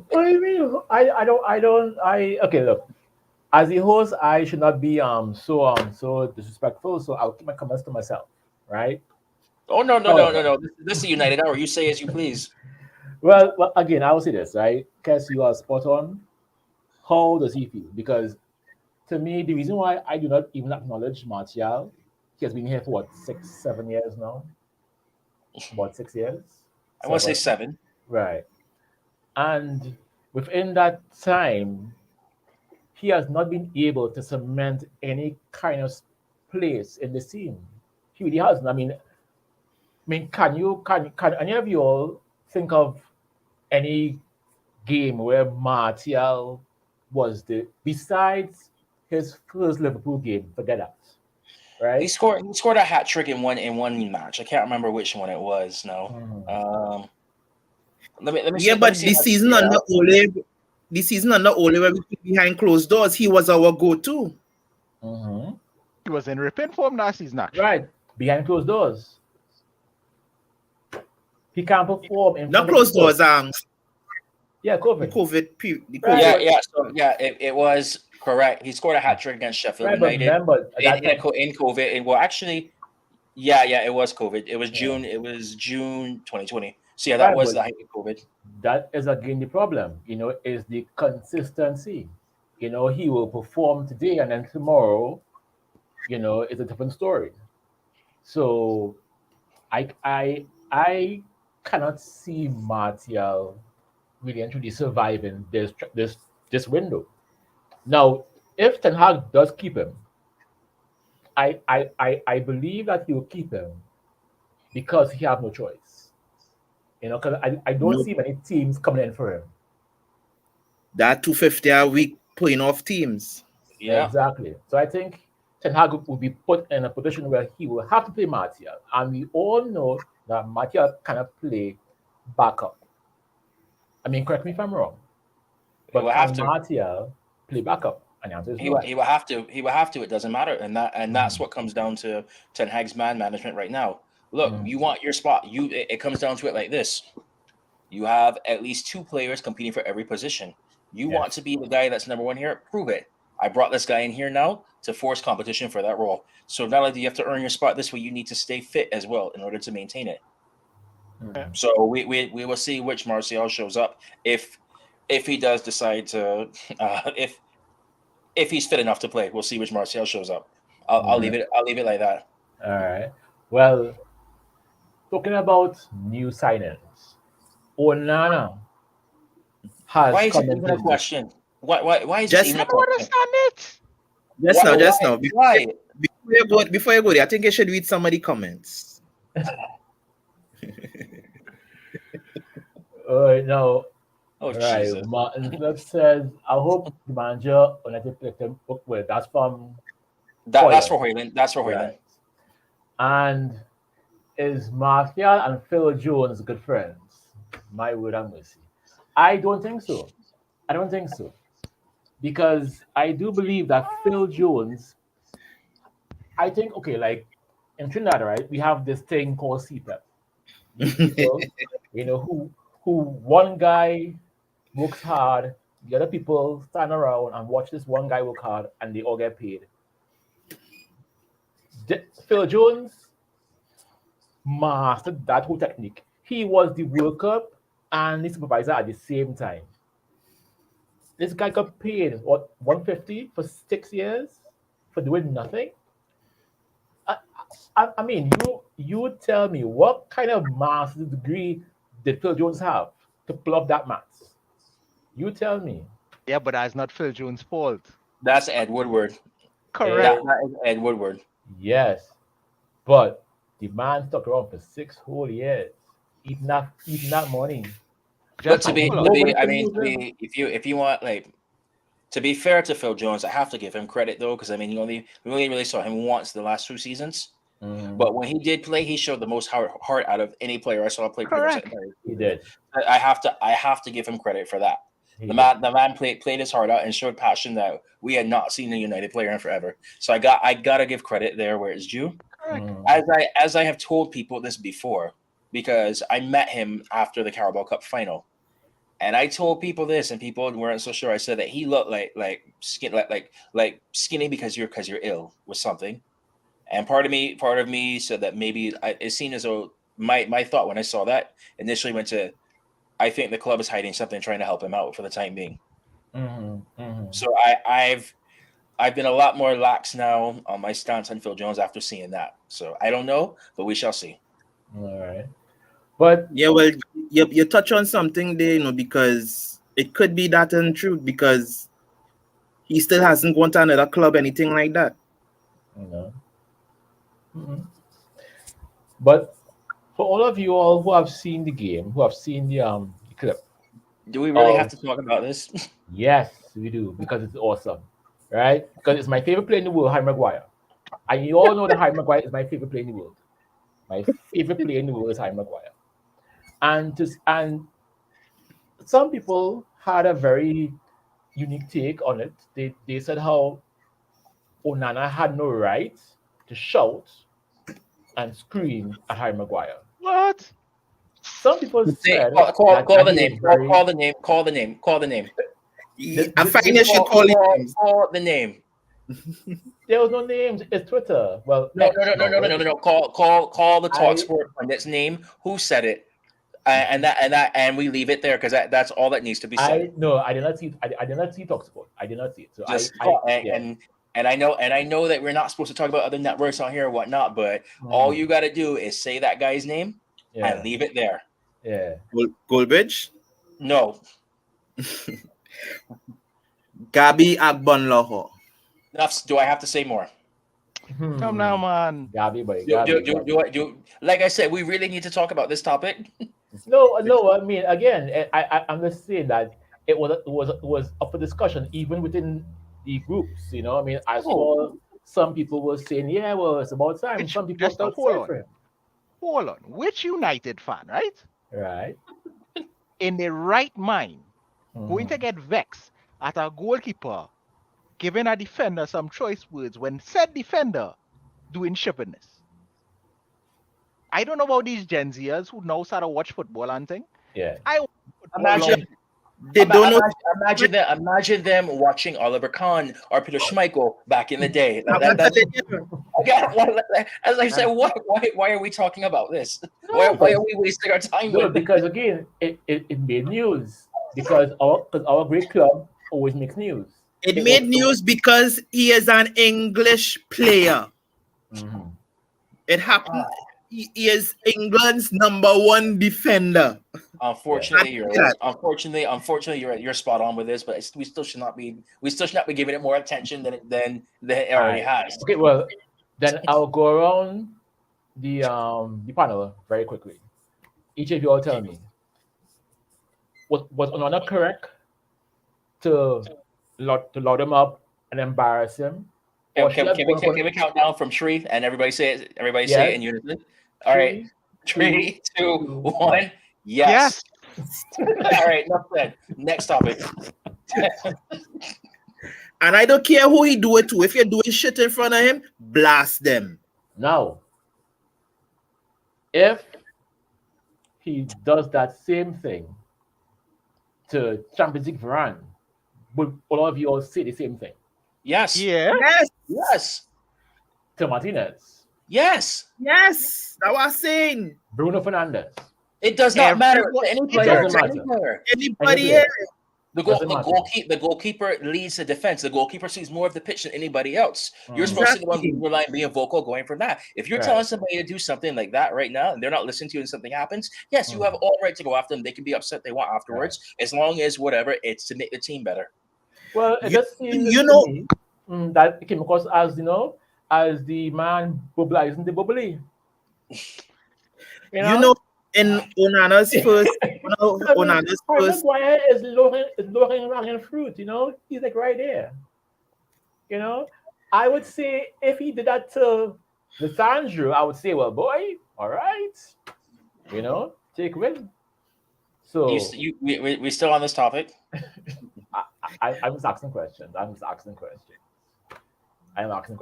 B: What do you mean? Okay, look. As a host, I should not be so disrespectful. So I'll keep my comments to myself, right?
C: Oh no, no, no, no,
B: However,
C: no. This is a United Hour. You say as you please.
B: well, again, I will say this, right? Because you are spot on. How does he feel? Because to me, the reason why I do not even acknowledge Martial, he has been here for what 6, 7 years now, about 6 years,
C: I want to say
B: 7,
C: 7.
B: right? And within that time, he has not been able to cement any kind of place in the scene. He really hasn't. I mean, can any of you all think of any game where Martial was the besides his first Liverpool game? Forget that,
C: He
B: right?
C: scored. He scored a hat trick in one match. I can't remember which one it was. No.
B: Mhm.
C: Let me
E: Yeah,
C: see. Let me
E: but
C: see. Yeah.
E: this season under Ole, where we play behind closed doors, he was our go-to.
B: Mhm.
D: He was in ripping form last season, actually.
B: Right behind closed doors, he can't perform in
E: Not
B: front of
E: closed
B: people.
E: doors,
B: Yeah,
E: the
B: COVID.
E: COVID period, the
B: Right,
C: Yeah.
E: COVID.
B: but
C: Yeah. So yeah, it was correct. He scored a hat trick against Sheffield
B: right, but
C: United
B: remember at that time.
C: in COVID. And well, actually, yeah, it was COVID. It was
B: Yeah.
C: June. It was June 2020. So yeah, that
B: Right,
C: was
B: but
C: the height of COVID.
B: that is again the problem, is the consistency. He will perform today and then tomorrow, it's a different story. So I cannot see Martial really and truly surviving this window. Now, if Ten Hag does keep him, I believe that he will keep him because he have no choice. Because I don't
E: No,
B: see many teams coming in for him.
E: that 250 a week playing off teams.
C: Yeah.
B: Exactly. So I think Ten Hag will be put in a position where he will have to play Martial. And we all know that Martial cannot play backup. I mean, correct me if I'm wrong,
C: He
B: but
C: will have
B: can
C: to.
B: Martial play backup? And the answer is no.
C: He will have to. He will have to. It doesn't matter, and that's
B: Mhm.
C: what comes down to Ten Hag's man management right now. Look,
B: Mhm.
C: you want your spot. It comes down to it like this: you have at least two players competing for every position. You want to
B: Yes.
C: be the guy that's number one here. Prove it. I brought this guy in here now to force competition for that role. So not only do you have to earn your spot this way, you need to stay fit as well in order to maintain it.
D: Yeah.
B: Mhm.
C: So we will see which Martial shows up if he does decide to if he's fit enough to play. We'll see which Martial shows up. I'll
B: Mhm.
C: leave it. I'll leave it like that.
B: All right. Well, talking about new signings, Onana
C: Why
B: has
C: is it
B: come
C: even
B: into
C: a
B: the team.
C: question? Why is this
E: Just
C: even
D: I
C: a
D: don't
C: question?
D: understand it.
E: just
C: Why?
E: now,
C: Why?
E: before you go there, I think you should read some of the comments.
B: No.
C: Oh
B: Right.
C: Jesus!
B: Martin Phillips says, I hope the manager United picked him up with. That's from
C: That's
B: Hoyland.
C: for Hoyland. That's for Hoyland.
B: Right. And is Martial and Phil Jones good friends? My word and mercy. I don't think so. I don't think so. Because I do believe that Phil Jones, I think, okay, like in Trinidad, right, we have this thing called CPEP. These people, who one guy works hard, the other people stand around and watch this one guy work hard and they all get paid. Phil Jones mastered that whole technique. He was the World Cup and the supervisor at the same time. This guy got paid what 150 for 6 years for doing nothing. I mean, you tell me what kind of master's degree did Phil Jones have to pull up that maths? You tell me.
D: Yeah, but that's not Phil Jones' fault.
C: That's Ed Woodward.
D: Correct.
C: That is Ed Woodward.
B: Yes, but the man stuck around for 6 whole years, eating that money.
C: But
D: Just
C: to be,
D: hold
C: to
D: on.
C: be,
B: Nobody
C: I
B: can
C: mean,
B: use him.
C: if you want like to be fair to Phil Jones, I have to give him credit though, because I mean, we only really saw him once the last 2 seasons.
B: Mhm.
C: But when he did play, he showed the most heart out of any player I saw play pretty much that
D: Correct.
C: entire
B: He
C: season.
B: did.
C: I have to give him credit for that.
B: He
C: The
B: did.
C: man played his heart out and showed passion that we had not seen a United player in forever. So I gotta give credit there where it's due.
D: Correct.
B: Mhm.
C: As I have told people this before, because I met him after the Carabao Cup final, and I told people this, and people weren't so sure. I said that he looked like skinny because you're ill with something. And part of me said that maybe it seemed as though my thought when I saw that initially went to, I think the club is hiding something, trying to help him out for the time being.
B: Mhm. Mhm.
C: So I've been a lot more lax now on my stance on Phil Jones after seeing that. So I don't know, but we shall see.
B: All right. But
E: Yeah, well, you touch on something there, because it could be that untrue because he still hasn't gone to another club, anything like that.
B: you know, mhm. But for all of you all who have seen the game, who have seen the clip
C: Do we really have
B: of
C: to talk about this?
B: yes, we do because it's awesome, right? Because it's my favorite player in the world, Harry Maguire. And you all know that Harry Maguire is my favorite player in the world. My favorite player in the world is Harry Maguire. And some people had a very unique take on it. They said how Onana had no right to shout and scream at Harry Maguire.
D: What?
B: Some people
C: Say,
B: said
C: call
B: that
C: the
B: he was
C: name.
B: very
C: Call the name. Call the name.
E: I find you should call it names.
C: Call the name.
B: there was no names. It's Twitter. Well,
C: No,
B: X now, right?
C: Call the talk
B: I
C: sport pundit's name. Who said it? And we leave it there because that's all that needs to be said.
B: I no, I did not see. I did not see Talksport. I did not see it. So
C: Just
B: I
C: call
B: yeah.
C: and I know that we're not supposed to talk about other networks on here or whatnot, but all
B: Mm,
C: you got to do is say that guy's name and
B: yeah,
C: leave it there.
B: yeah.
E: Goldbridge,
C: No,
E: Gabi Agbonloho.
C: enough. Do I have to say more?
D: Come now,
B: Hmm.
D: man.
B: Gabi, boy,
C: Do, do,
B: Gabi,
C: do,
B: Gabi.
C: like I said, we really need to talk about this topic.
B: No, no. I mean, again, I'm just saying that it was up for discussion even within the groups. I mean, I
C: Oh,
B: saw some people were saying, yeah, well, it's about time.
D: Which
B: Some people
D: just
B: felt
D: hold
B: sorry
D: on.
B: for him.
D: Hold on. Which United fan, right?
B: Right.
D: In their right mind, going to
B: Mhm.
D: get vexed at a goalkeeper giving a defender some choice words when said defender doing stupidness. I don't know about these Gen Zers who know how to watch football and thing.
B: Yeah.
D: I watch football long.
C: imagine,
E: They don't know.
C: imagine them watching Oliver Kahn or Peter Schmeichel back in the day.
E: I'm
C: That,
E: not
C: that's
E: telling you.
C: as I said. Why are we talking about this?
B: No,
C: Why
B: but
C: are we wasting our time
B: no,
C: with this?
B: because again, it made news because our great club always makes news.
E: It
B: It was.
E: made news because he is an English player.
B: Mhm.
E: It happened. He is England's number one defender.
C: Unfortunately,
E: Yeah.
C: you're right. Unfortunately, you're spot on with this, but we still should not be giving it more attention than it already
B: Alright.
C: has.
B: Okay, well, then I'll go around the panel very quickly. Each of you all tell me, was Onana correct to load him up and embarrass him, or should have gone for
C: Can we count down from three and everybody say it? Everybody say it
B: yes,
C: in unison. All right,
B: 3, 2,
C: 3, 2,
B: 1.
C: 1.
D: Yes.
C: Yes. All right. Enough said. Next topic.
E: And I don't care who he do it to. If you're doing shit in front of him, blast them.
B: Now, if he does that same thing to Champions League Varane, would all of you all say the same thing?
C: Yes.
D: Yeah.
E: Yes,
C: Yes.
B: To Martinez,
C: Yes.
E: yes. That was saying.
B: Bruno Fernandes,
C: It does not matter
D: Everyone-
C: to any
E: It
C: player.
B: doesn't
C: To any
B: matter.
C: player.
E: Anybody
B: player.
E: here?
B: Doesn't matter.
C: The goalkeeper leads the defense. The goalkeeper sees more of the pitch than anybody else. You're supposed to
E: Exactly.
C: be relying, being vocal, going from that. If you're
B: Right.
C: telling somebody to do something like that right now, and they're not listening to you, and something happens, yes, you have all right to go after them. They can be upset they want afterwards, as long as whatever it's to make the team better.
B: Well, it just seems
E: you
B: to
E: know,
B: me that it came across as as the man bubbleizing the bubbly.
E: in Onana's first, Onana's
B: Harry
E: first,
B: Maguire is looking fruit. He's like right there. I would say if he did that to Lissandro, I would say, well, boy, all right, take win. So
C: We still on this topic?
B: I'm just asking questions.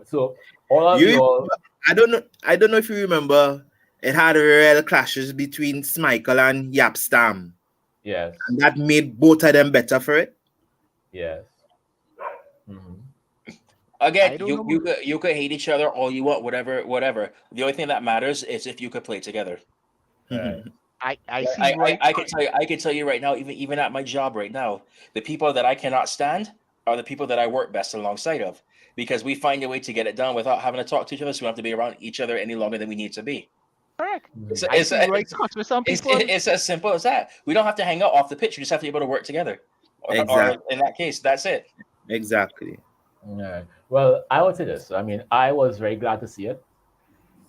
B: So all of you,
E: I don't know if you remember, it had real clashes between Schmeichel and Yapstam.
B: yes,
E: And that made both of them better for it.
B: yes. Mm-hmm.
C: Again, you could hate each other all you want, whatever. The only thing that matters is if you could play together.
B: Right.
C: I can tell you right now, even at my job right now, the people that I cannot stand are the people that I work best alongside of, because we find a way to get it done without having to talk to each other, so we don't have to be around each other any longer than we need to be.
D: Correct.
C: It's
D: With some people.
C: it's as simple as that. We don't have to hang out off the pitch. We just have to be able to work together. Or in that case, that's it.
E: Exactly.
B: Yeah. Well, I would say this. I mean, I was very glad to see it.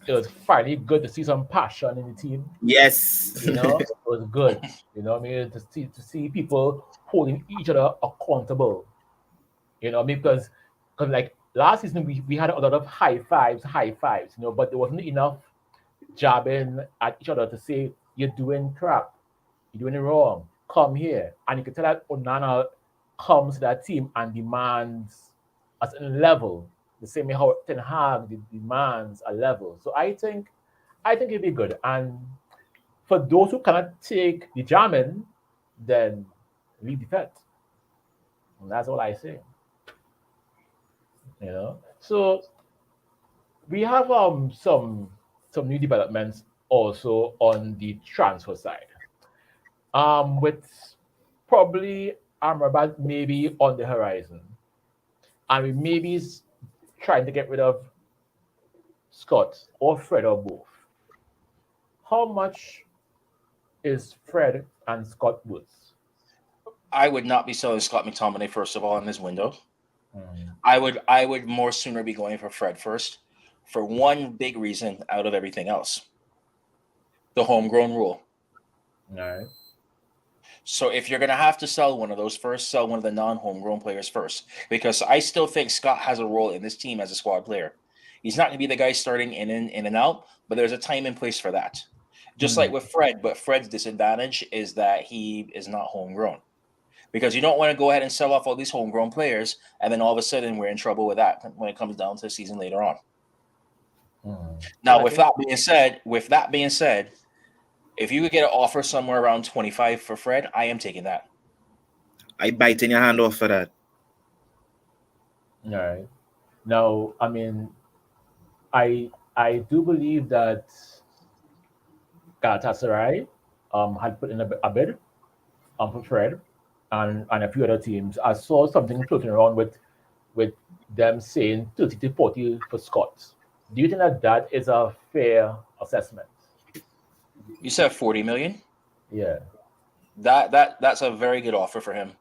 B: It was finally good to see some passion in the team.
E: Yes.
B: It was good. I mean, to see people holding each other accountable. Because like last season we had a lot of high fives, but there wasn't enough jabbing at each other to say you're doing crap, you're doing it wrong. Come here, and you can tell that Onana comes to that team and demands a certain level, the same way how Ten Hag demands a level. So I think it'd be good. And for those who cannot take the jamming, then leave the fet. And that's all I say. So we have some new developments also on the transfer side. With probably Amrabat maybe on the horizon. And we maybe trying to get rid of Scott or Fred or both. How much is Fred and Scott worth?
C: I would not be selling Scott McTominay first of all in this window. I would more sooner be going for Fred first, for one big reason out of everything else: the homegrown rule.
B: All right.
C: So if you're gonna have to sell one of those first, sell one of the non-homegrown players first, because I still think Scott has a role in this team as a squad player. He's not gonna be the guy starting in and out, but there's a time and place for that. Just like with Fred, but Fred's disadvantage is that he is not homegrown. Because you don't want to go ahead and sell off all these homegrown players, and then all of a sudden we're in trouble with that when it comes down to the season later on. Now, with that being said, if you could get an offer somewhere around 25 for Fred, I am taking that.
E: I biting your hand off for that.
B: All right. Now, I mean, I do believe that Galatasaray had put in a bid for Fred and a few other teams. I saw something floating around with them saying 30 to 40 for Scott. Do you think that is a fair assessment?
C: You said 40 million?
B: Yeah.
C: That's a very good offer for him.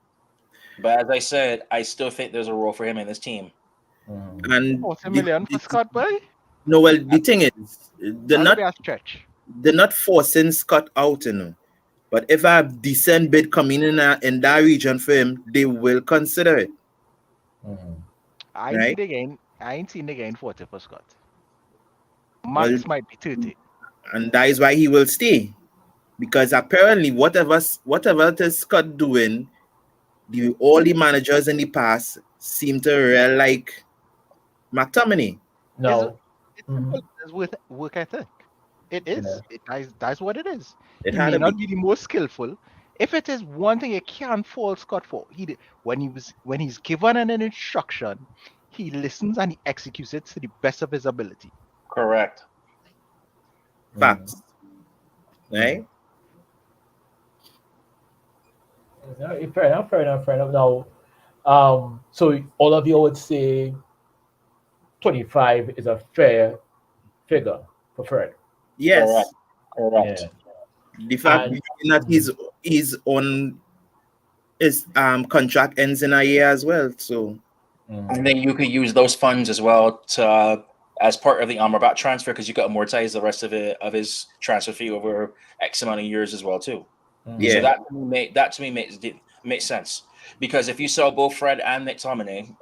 C: But as I said, I still think there's a role for him in this team.
E: And
D: 40 million for Scott, boy?
E: No, well, the thing is, they're not forcing Scott out, But if a decent bid coming in that region for him, they will consider it.
D: I ain't seen the gain 40 for Scott. Max might be 30.
E: And that is why he will stay. Because apparently whatever it is Scott doing, all the managers in the past seem to really like McTominay.
B: No.
D: It's with work ethic. It is.
B: Yeah.
D: That's what it is.
E: He
D: may not be the most skillful. If it is one thing you can't fault Scott for, when he's given an instruction, he listens and he executes it to the best of his ability.
C: Correct.
E: Facts. Right?
B: Yeah, fair enough, fair enough, fair enough. Now, so all of you would say 25 is a fair figure for Fred.
C: Correct.
E: Yes,
C: Correct.
B: Yeah.
E: the fact
B: And
E: being that he's on his contract ends in a year as well. So
C: And
B: mm,
C: then you could use those funds as well to as part of the Amrabat transfer because you could amortize the rest of it of his transfer fee over X amount of years as well too. So
B: mm,
E: yeah,
C: that to me makes sense because if you sell both Fred and McTominay,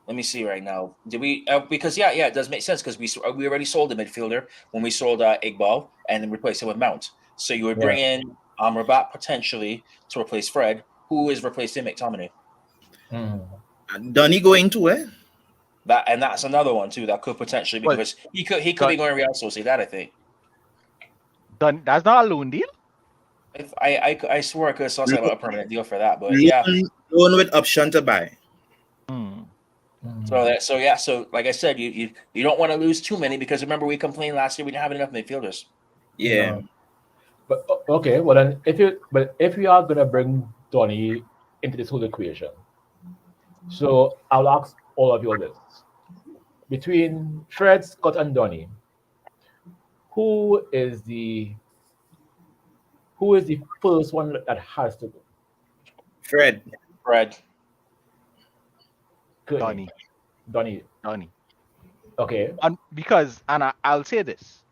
C: let me see right now. Did we? Because yeah, it does make sense because we already sold the midfielder when we sold Igbal and then replaced him with Mount. So you would
B: yeah.
C: bring in Amrabat potentially to replace Fred, who is replacing McTominay.
B: Mm.
E: Donny going to where?
C: That's another one too that could potentially be
D: Well,
C: because he could be
D: Don,
C: going to Real Sociedad. I think.
D: that's not a loan deal.
C: If I swear I could have saw something about a permanent deal for that, but yeah.
E: Loan with option to buy.
D: Hmm.
B: Mm.
C: So like I said, you don't want to lose too many because remember we complained last year we didn't have enough midfielders.
E: Yeah,
B: No. But okay, well then if we are gonna bring Donny into this whole equation, so I'll ask all of you this. Between Fred, Scott, and Donny, who is the who is the first one that has to go?
E: Fred.
C: Fred,
B: Courtney.
D: Donny,
B: Donny.
D: Donny.
B: Okay.
D: And because, and I'll say this,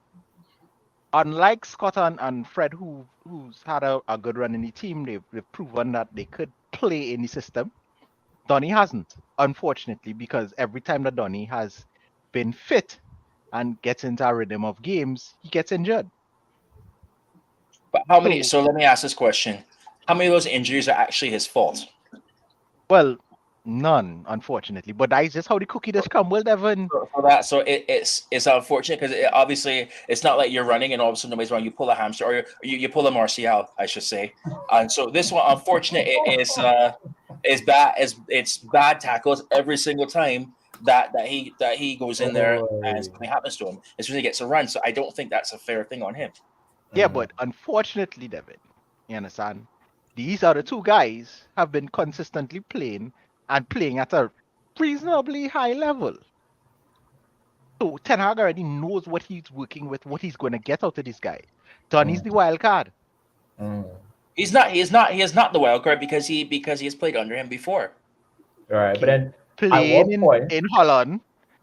D: unlike Scott and Fred, who's had a good run in the team, they've proven that they could play in the system. Donny hasn't, unfortunately, because every time that Donny has been fit and gets into a rhythm of games, he gets injured.
C: but how many?
D: So,
C: So let me ask this question: how many of those injuries are actually his fault?
D: well, none, unfortunately. But that is just how the cookie does crumble, Devon.
C: So it's unfortunate because obviously it's not like you're running and all of a sudden nobody's wrong. You pull a hamstring or you pull a Martial, I should say. And so this one, unfortunate, is bad. It's bad tackles every single time that he goes in there and
B: Oh,
C: something happens to him. It's when he gets a run. So I don't think that's a fair thing on him.
D: Yeah,
B: mm,
D: but unfortunately, Devin, you understand? These are the two guys have been consistently playing and playing at a reasonably high level. So Ten Hag already knows what he's working with, what he's going to get out of this guy. Donny's the
B: mm,
D: wild card.
B: mm.
C: He's not. He is not. He is not the wild card because he has played under him before.
B: All right, but
D: Okay,
B: then at
D: playing
B: what point?
D: in Holland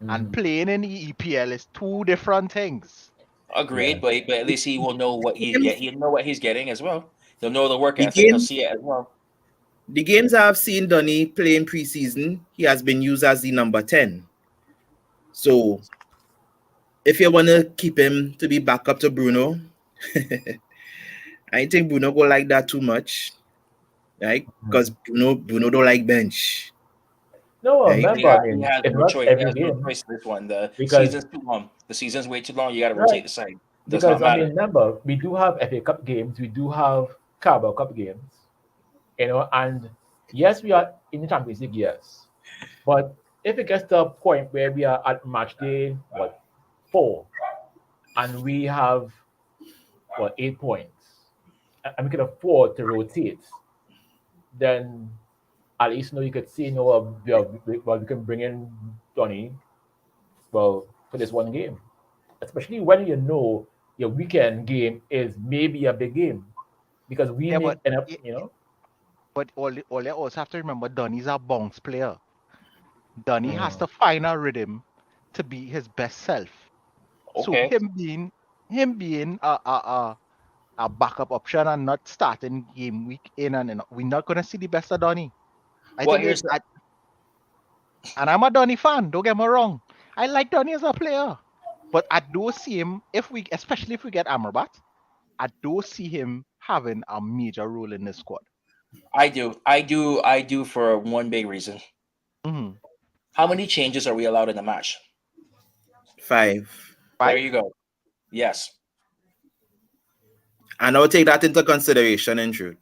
D: and
B: Mhm,
D: playing in the EPL is two different things.
B: yeah.
C: Agreed, but at least he will know what he
E: Games,
C: get. He'll know what he's getting as well. He'll know the work
E: the
C: ethic. He'll
E: games,
C: see it as well.
E: the games I've seen Donny play in preseason, he has been used as the number 10. So if you want to keep him to be back up to Bruno, I think Bruno go like that too much, right? Because
B: Mhm.
E: Bruno don't like bench,
B: No,
E: right?
B: remember, I
C: He
B: mean,
C: has
B: it's
C: no
B: not
C: choice. He
B: every
C: has no
B: game
C: choice in this one. The
B: because
C: season's too long. The season's way too long. You got to
B: right,
C: rotate the side. Does not
B: because I
C: matter.
B: mean, remember, we do have FA Cup games, we do have Carabao Cup games, and yes, we are in the Champions League, yes, but if it gets to a point where we are at match day, what, 4, and we have, what, 8 points, and we can afford to rotate, then at least, you could see, we can bring in Donny, well, for this one game, especially when your weekend game is maybe a big game because we
D: Yeah,
B: may end up,
D: but all you also have to remember, Donny's a bounce player. Donny has
B: mm,
D: to find a rhythm to be his best self. So
C: Okay.
D: him being a backup option and not starting game week in and in, we're not gonna see the best of Donny. I
C: Well,
D: think
C: here's the,
D: and I'm a Donny fan. Don't get me wrong. I like Donny as a player, but I do see him especially if we get Amrabat, I do see him having a major role in this squad.
C: I do for one big reason.
D: Hmm.
C: How many changes are we allowed in the match?
E: 5.
C: There
D: 5.
C: you go. Yes.
E: And I'll take that into consideration in truth.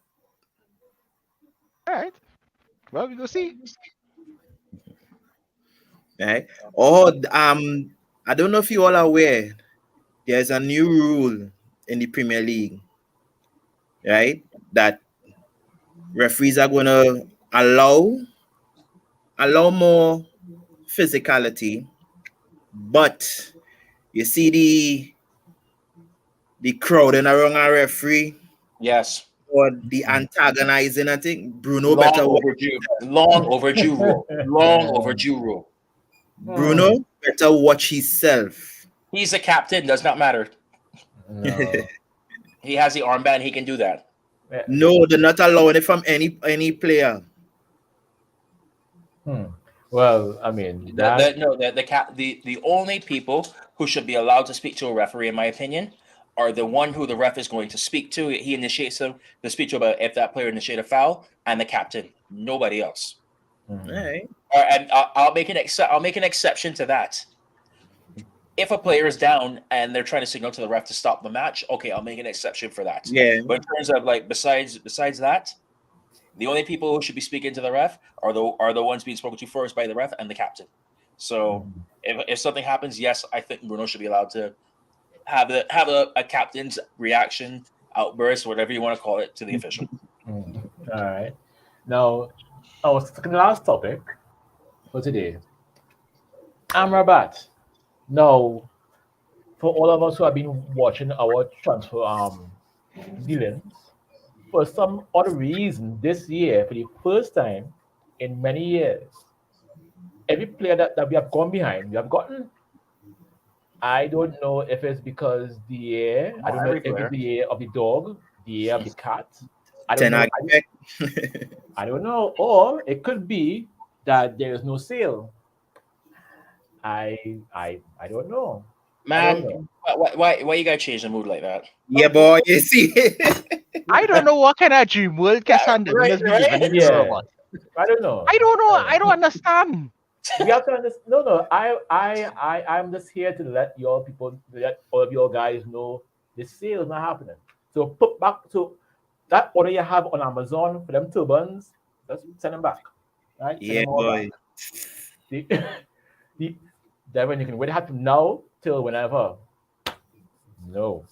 D: All right. Well, we go see.
E: Right? Or I don't know if you all are aware, there's a new rule in the Premier League, right? That referees are going to allow more physicality, but you see the crowding around a referee
C: Yes.
E: or the antagonizing. I think Bruno
C: Long
E: better
C: overdue. Long overdue rule. Long overdue rule.
E: Bruno better watch himself.
C: He's a captain. Does not matter.
B: No.
C: He has the armband. He can do that.
E: No, they're not allowing it from any player.
B: Well, I mean that.
C: The only people who should be allowed to speak to a referee, in my opinion, are the one who the ref is going to speak to. He initiates them to speak to about if that player initiated a foul, and the captain. Nobody else.
E: All right.
C: And I'll make an exception to that. If a player is down and they're trying to signal to the ref to stop the match, okay, I'll make an exception for that.
E: Yeah.
C: But in terms of like besides that, the only people who should be speaking to the ref are the ones being spoken to first by the ref and the captain. So if something happens, yes, I think Bruno should be allowed to have a captain's reaction, outburst, whatever you want to call it, to the official.
B: All right. Now, our second last topic for today, Amrabat. Now, for all of us who have been watching our transfer dealings, for some odd reason this year, for the first time in many years, every player that we have gone behind, we have gotten. I don't know if it's because the year, I don't know if it's the year of the dog, the year of the cat. I don't know. I don't know. Or it could be that there is no sale. I don't know.
C: Man, why you gotta change the mood like that?
E: Yeah, boy. You see.
D: I don't know what kind of dream world Cassandra is living in.
B: Yeah. I don't know.
D: I don't know. I don't understand.
B: We have to understand. No. I'm just here to let all of your guys know the sale is not happening. So put back to that order you have on Amazon for them turbans. Just send them back. Right? Send
E: Yeah,
B: them all
E: boy.
B: back. Devin, you can wait from now till whenever. No.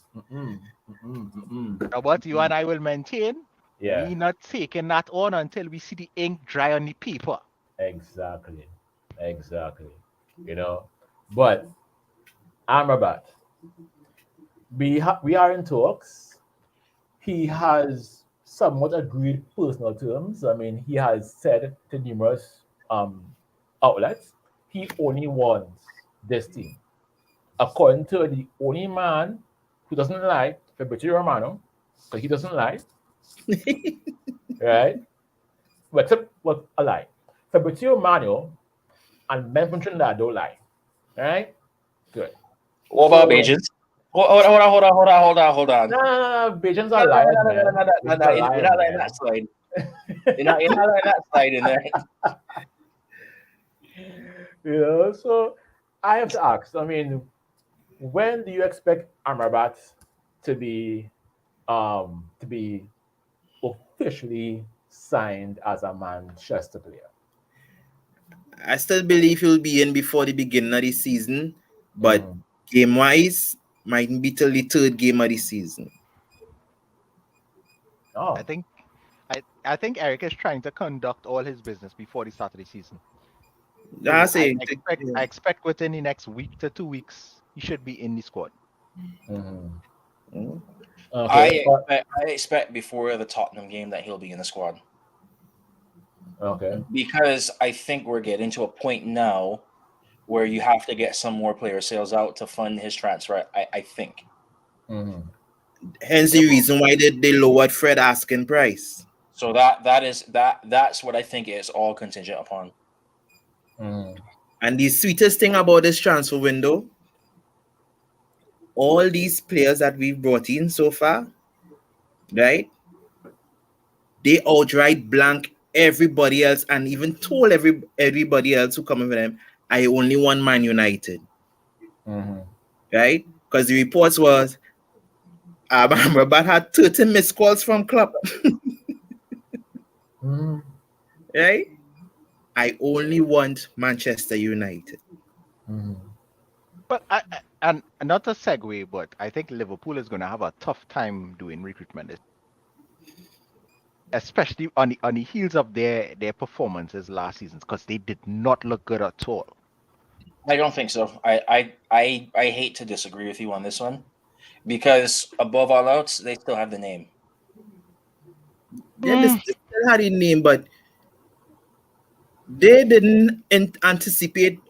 D: But you and I will maintain.
B: Yeah.
D: We not taking that on until we see the ink dry on the paper.
B: Exactly. You know, but Amrabat, we are in talks. He has somewhat agreed personal terms. I mean, he has said to numerous outlets he only wants this team. According to the only man who doesn't lie, Fabrizio Romano, because he doesn't lie, right? Except what a lie. Fabrizio Romano and men from Trinidad don't lie. Right? Good.
C: What about Bajans? Hold on.
B: No. Bajans are liars, man.
C: You're not letting that slide. You're not letting that slide in there.
B: You know, so I have to ask. I mean, when do you expect Amrabat to be officially signed as a Manchester player?
E: I still believe he'll be in before the beginning of the season, but game-wise, might be till the third game of the season.
B: Oh.
D: I think Eric is trying to conduct all his business before the start of the season.
E: That's
D: I
E: it.
D: expect within the next week to 2 weeks he should be in the squad.
B: Okay.
C: I expect before the Tottenham game that he'll be in the squad.
B: Okay.
C: Because I think we're getting to a point now where you have to get some more player sales out to fund his transfer. I think.
E: Hence the reason why they lowered Fred asking price.
C: So that's what I think is all contingent upon.
E: And the sweetest thing about this transfer window, all these players that we've brought in so far, right? They outright blank everybody else and even told everybody else who coming with them, I only want Man United. Right? Because the reports was Amrabat had 30 missed calls from club. Right? I only want Manchester United.
D: But and not a segue, but I think Liverpool is going to have a tough time doing recruitment. especially on the heels of their performances last season, because they did not look good at all.
C: I don't think so. I hate to disagree with you on this one because above all else, they still have the name.
E: They still had a name, but they didn't anticipate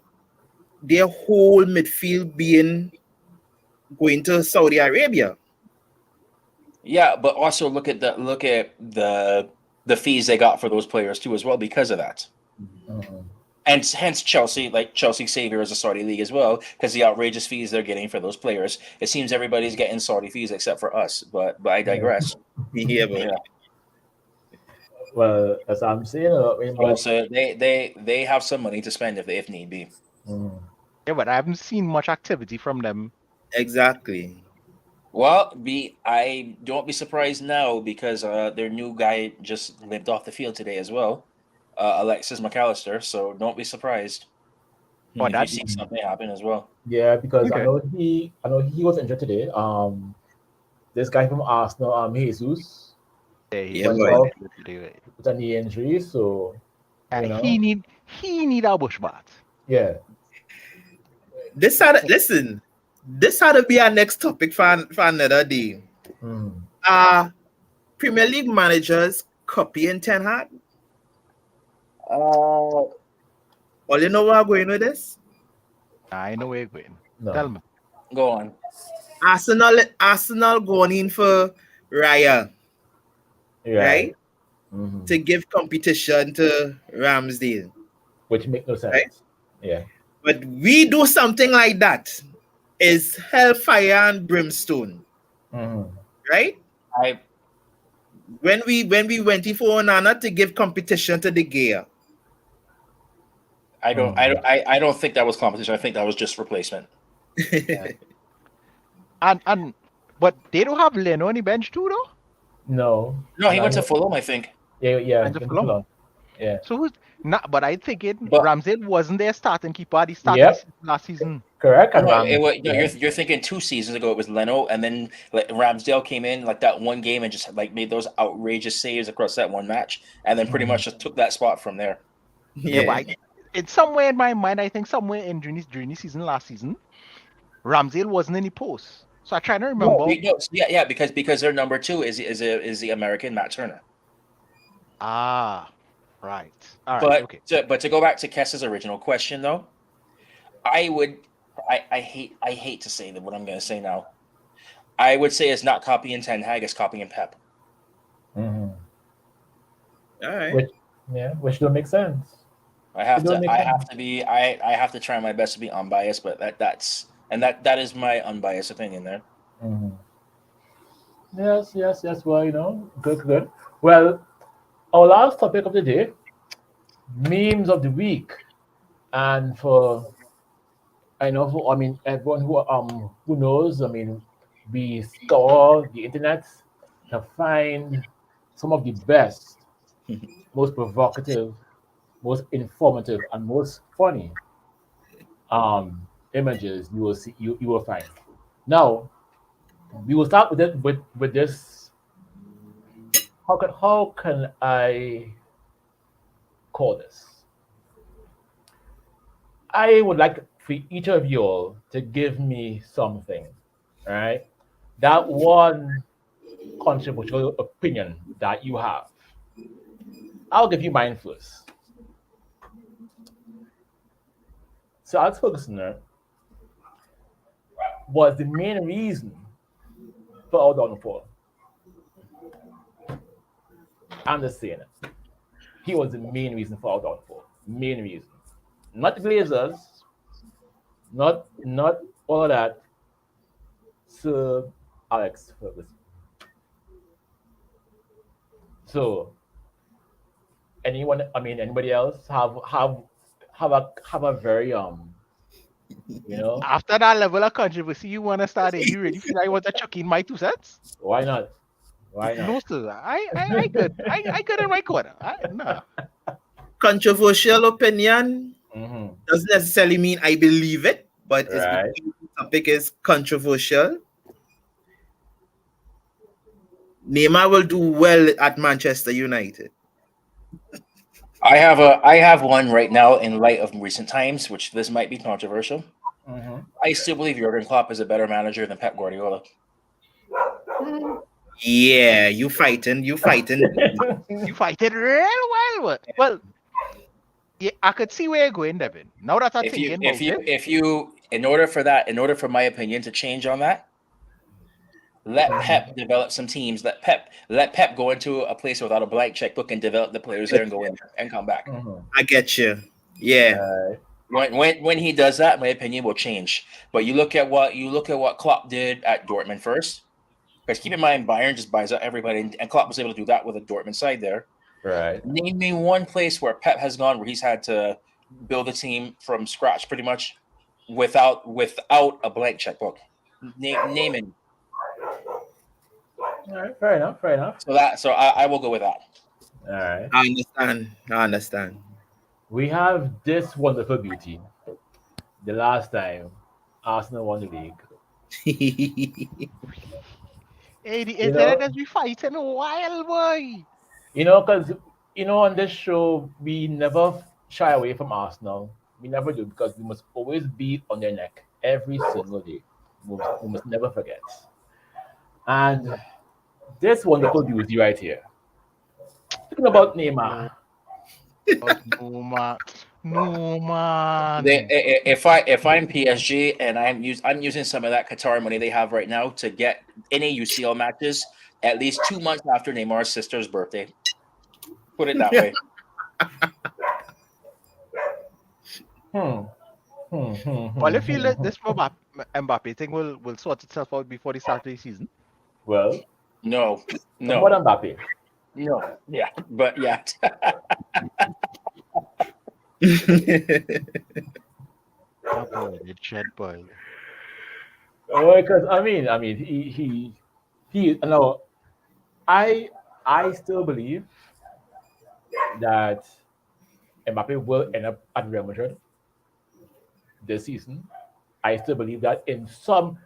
E: their whole midfield being going to Saudi Arabia.
C: Yeah, but also look at the fees they got for those players too as well because of that.
B: Mhm.
C: And hence Chelsea Savior is a Saudi league as well because the outrageous fees they're getting for those players. It seems everybody's getting Saudi fees except for us. But I digress.
E: Yeah, but
C: Yeah.
B: Well, as I'm saying, I mean, but
C: So they have some money to spend if need be.
B: mhm.
D: Yeah, but I haven't seen much activity from them.
E: exactly.
C: Well, I don't be surprised now because their new guy just limped off the field today as well, Alexis McAllister. So don't be surprised
D: Oh,
C: if you
D: that
C: see something happen as well.
B: Yeah, because
D: okay.
B: I know he was injured today. This guy from Arsenal, Jesus,
D: Yeah, he
E: Yeah,
B: went
D: was
E: boy.
B: off
D: injured.
B: with a knee injury. So you know,
D: He need a bush bath.
B: yeah.
E: This had listen. This had to be our next topic for another day.
B: Mm.
E: Premier League managers copying Ten Hag.
C: Uh,
E: All you know where I'm going with this?
D: I know where you're going.
B: No.
D: Tell me.
C: Go on.
E: Arsenal going in for Raya,
B: Yeah.
E: right?
B: Mhm.
E: To give competition to Ramsdale,
B: Which make no sense.
E: Right?
B: Yeah.
E: but we do something like that is hellfire and brimstone,
B: Mhm.
E: right?
C: I
E: When we went in for Onana to give competition to the Gea.
C: I don't think that was competition. I think that was just replacement.
D: And but they don't have Leno on the bench too, though.
B: No.
C: No, he
B: No,
C: went to Fulham, I think.
B: Yeah.
D: And to
B: Been
D: Fulham.
B: Fulham. Yeah.
D: So who's not? But I think it
C: But
D: Ramsdale wasn't their starting keeper at the start
B: Yep.
D: of the season last season.
B: Correct.
C: no,
B: And
C: no,
B: Ram.
C: no,
B: Yeah.
C: you're thinking 2 seasons ago it was Leno, and then like Ramsdale came in like that one game and just like made those outrageous saves across that one match, and then pretty
B: Mhm.
C: much just took that spot from there.
D: Yeah, but it's somewhere in my mind. I think somewhere in during the season last season, Ramsdale wasn't in the post. So I try to remember.
C: Yeah, because their number two is the American Matt Turner.
D: Ah, right. All right.
C: But
D: Okay.
C: to go back to Kessa's original question though, I hate to say that what I'm going to say now. I would say it's not copying Ten Hag, it's copying Pep.
B: Mhm.
E: All right.
B: Which don't make sense.
C: I have
B: It don't
C: to
B: make
C: I
B: sense.
C: have to be I have to try my best to be unbiased, but that is my unbiased opinion there.
B: Mhm. Yes. Well, good. Well, our last topic of the day, memes of the week, and for I know, for, I mean, everyone who knows, I mean, we scour the internet to find some of the best, most provocative, most informative, and most funny images you will see you will find. Now we will start with it with this. How can I call this? I would like for each of you all to give me something, all right? That one controversial opinion that you have. I'll give you mine first. So Alex Ferguson was the main reason for our downfall. I'm just saying it. He was the main reason for our downfall. Main reason. Not the Glazers, not all of that. Sir Alex Ferguson. So anybody else have a very
D: After that level of controversy, you want to start it? You really feel like you want to chuck in my 2 cents?
B: why not? Why not?
D: No, sir. I good in my corner. No.
E: Controversial opinion
B: Hmm.
E: doesn't necessarily mean I believe it, but it's
B: Right.
E: because the topic is controversial. Neymar will do well at Manchester United.
C: I have one right now in light of recent times, which this might be controversial.
B: Mm-hmm.
C: I still believe Jurgen Klopp is a better manager than Pep Guardiola.
E: Yeah, you fighting.
D: You fight it real well. Well, yeah, I could see where you're going, Devin. Now that I'm
C: If
D: thinking
C: you
D: about it,
C: if you in order for my opinion to change on that, let Pep develop some teams. Let Pep go into a place without a blank checkbook and develop the players there and go in there and come back.
B: Mhm.
E: I get you. Yeah.
C: When he does that, my opinion will change. But you look at what Klopp did at Dortmund first. Because keep in mind, Bayern just buys out everybody, and Klopp was able to do that with a Dortmund side there.
B: Right.
C: Name me one place where Pep has gone where he's had to build a team from scratch, pretty much, without a blank checkbook. Name it.
B: All right. Fair enough. Fair enough.
C: So I will go with that.
B: All right.
E: I understand.
B: We have this wonderful beauty. The last time Arsenal won the league.
D: hey, the
B: You
D: internet
B: know,
D: has been fighting a while, boy.
B: because on this show we never shy away from Arsenal. We never do because we must always be on their neck every single day. We must never forget. And this wonderful beauty right here. Talking about Neymar.
D: Oh, no, man. No, man.
C: If I'm PSG and I'm using some of that Qatar money they have right now to get any UCL matches at least 2 months after Neymar's sister's birthday. Put it that way.
D: Well, if you let this Mbappe thing will sort itself out before the start of the season.
B: Well,
C: No,
B: more than Mbappe.
C: no, yeah, but yeah.
D: Oh, boy, the shed boy.
B: Oh, because he. No, I still believe that Mbappe will end up at Real Madrid this season. I still believe that in some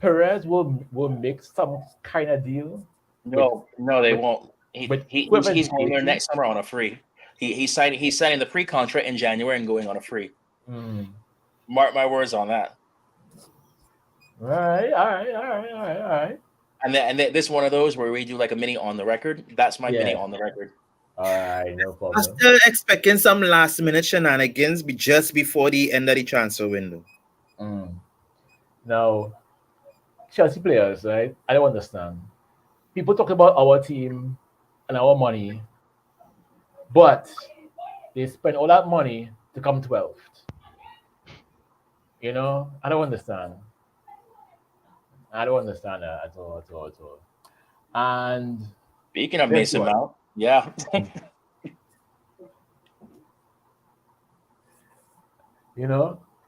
B: Perez will make some kind of deal
C: No, they
B: with
C: won't.
B: with
C: He's going there
B: Kvaratskhelia.
C: next summer on a free. He's signing the pre-contract in January and going on a free.
B: Mm.
C: Mark my words on that.
B: All right, all right, all right, all right, all right.
C: And this is one of those where we do like a mini on the record. That's my mini
B: Yeah.
C: on the record.
B: All right, no
E: I'm
B: problem.
E: still expecting some last minute shenanigans just before the end of the transfer window.
B: Mm. Now, Chelsea players, right? I don't understand. People talk about our team and our money, but they spend all that money to come 12th. I don't understand. I don't understand that at all, at all, at all. And
C: Speaking of
B: this
C: Mason
B: one,
C: Mount, yeah.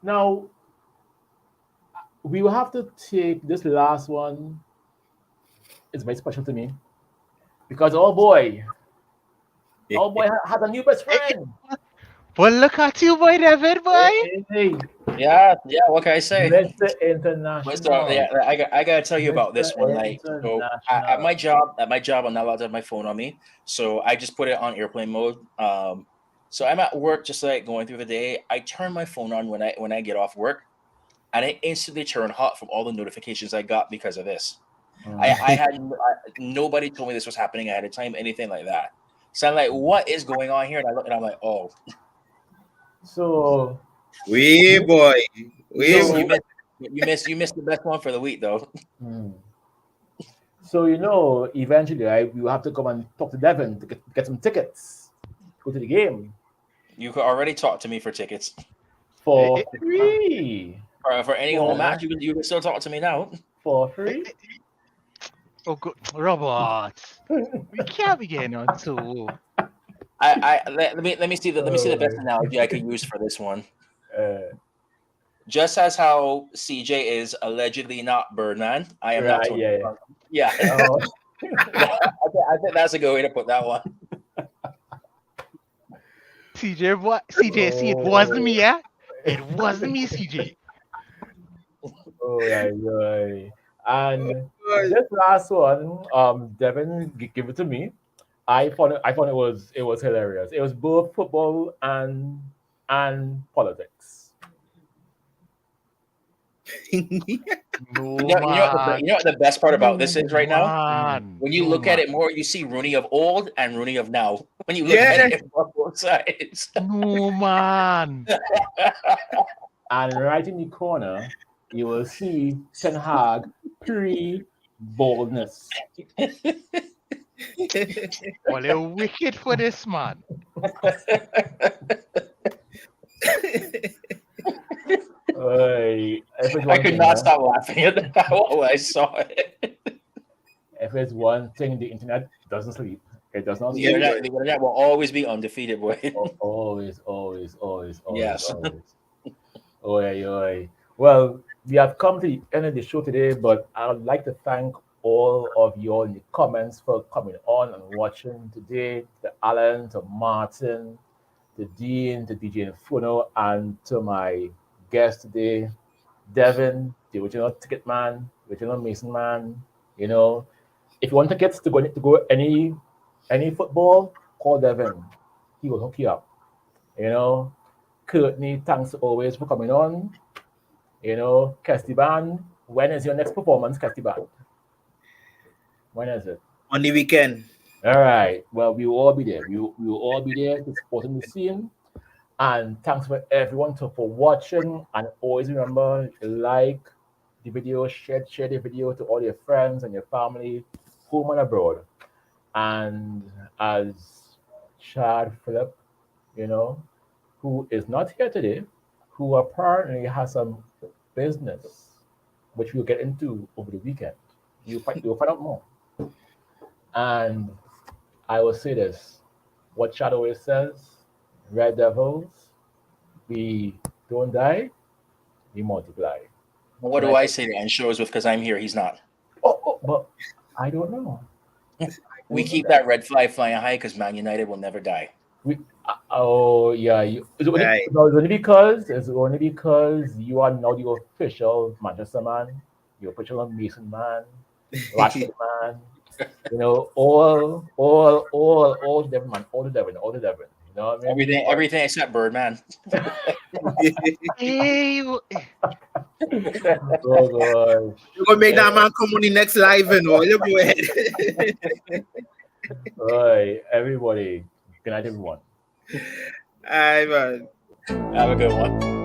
B: now we will have to take this last one. It's very special to me because has a new best friend.
D: Well, look at you, boy, David, boy.
B: Hey,
C: Yeah. What can I say?
B: Mr.
C: But
B: International.
C: so yeah, I gotta tell you about this
B: Mr.
C: one. Like, so at my
B: International.
C: job, I'm not allowed to have my phone on me, so I just put it on airplane mode. So I'm at work, just like going through the day. I turn my phone on when I get off work, and it instantly turned hot from all the notifications I got because of this. I had nobody told me this was happening ahead of time, anything like that. So I'm like, what is going on here? And I look and I'm like, oh,
B: So,
E: We boy. We
B: So-
C: you missed the best one for the week though.
B: mm. So eventually, right, we will have to come and talk to Devin to get some tickets, go to the game
C: You could already talk to me for tickets
B: for
D: Eh,
B: free.
C: for any
B: Oh,
C: home match. You can still talk to me now.
B: For free.
D: Oh, good. Robert. We can't be getting on to.
C: Let me see the best analogy I could use for this one.
B: Uh,
C: Just as how CJ is allegedly not Birdman, I am not
B: right,
C: Tony.
B: yeah.
C: Yeah,
B: Oh,
C: I think that's a good way to put that one.
D: CJ, what? CJ, see, it wasn't me, yeah? It wasn't me, CJ.
B: oh, right, right. And this last one, Devin give it to me. I found it was hilarious. It was both football and politics.
D: No,
C: You know what the best part about this is right now?
D: man.
C: When you
D: No,
C: look at
D: man.
C: it more, you see Rooney of old and Rooney of now. When you look
E: Yeah.
C: at it on both sides.
D: No, man.
B: And right in the corner, you will see Ten Hag pre-boldness.
D: Well, they're wicked for this, man.
B: Oy, if it's
C: I
B: one
C: could
B: thing,
C: not stop laughing at that while I saw it.
B: if it's one thing, the internet doesn't sleep. It does not
C: The
B: sleep.
C: internet will always be undefeated, boy.
B: Always.
C: Yes.
B: Oy. Well, we have come to the end of the show today, but I would like to thank all of you all in the comments for coming on and watching today. To Alan, to Martin, to Dean, to DJ Inferno, and to my guest today, Devin, the original ticket man, original Mason man. You know, if you want tickets to go any football, call Devin. He will hook you up. You know, Courtney, thanks always for coming on. You know, Kestiban, when is your next performance, Kestiban? When is it?
E: On the weekend.
B: All right. Well, we will all be there. We will all be there to supporting the scene. And thanks for everyone for watching. And always remember, like the video, share the video to all your friends and your family, home and abroad. And as Chad Phillip, you know, who is not here today, who apparently has some business, which we'll get into over the weekend. You'll find out more. And I will say this, what Chad always says, Red Devils, we don't die, we multiply.
C: What do I say to end shows with? Because I'm here, he's not.
B: But I don't know.
C: We keep that red flag flying high because Man United will never die.
B: Oh yeah, it's only,
E: Right.
B: no, it's only because you are now the official Manchester man, the official Mason man, Rashford man. You know, all the Devon man, all the Devon. You know what I mean?
C: Everything except Birdman.
D: Hey,
B: Oh God.
E: You're gonna make that man come on the next live, you know. You go ahead.
B: Alright, everybody. Good night, everyone.
E: Aye, man.
C: Have a good one.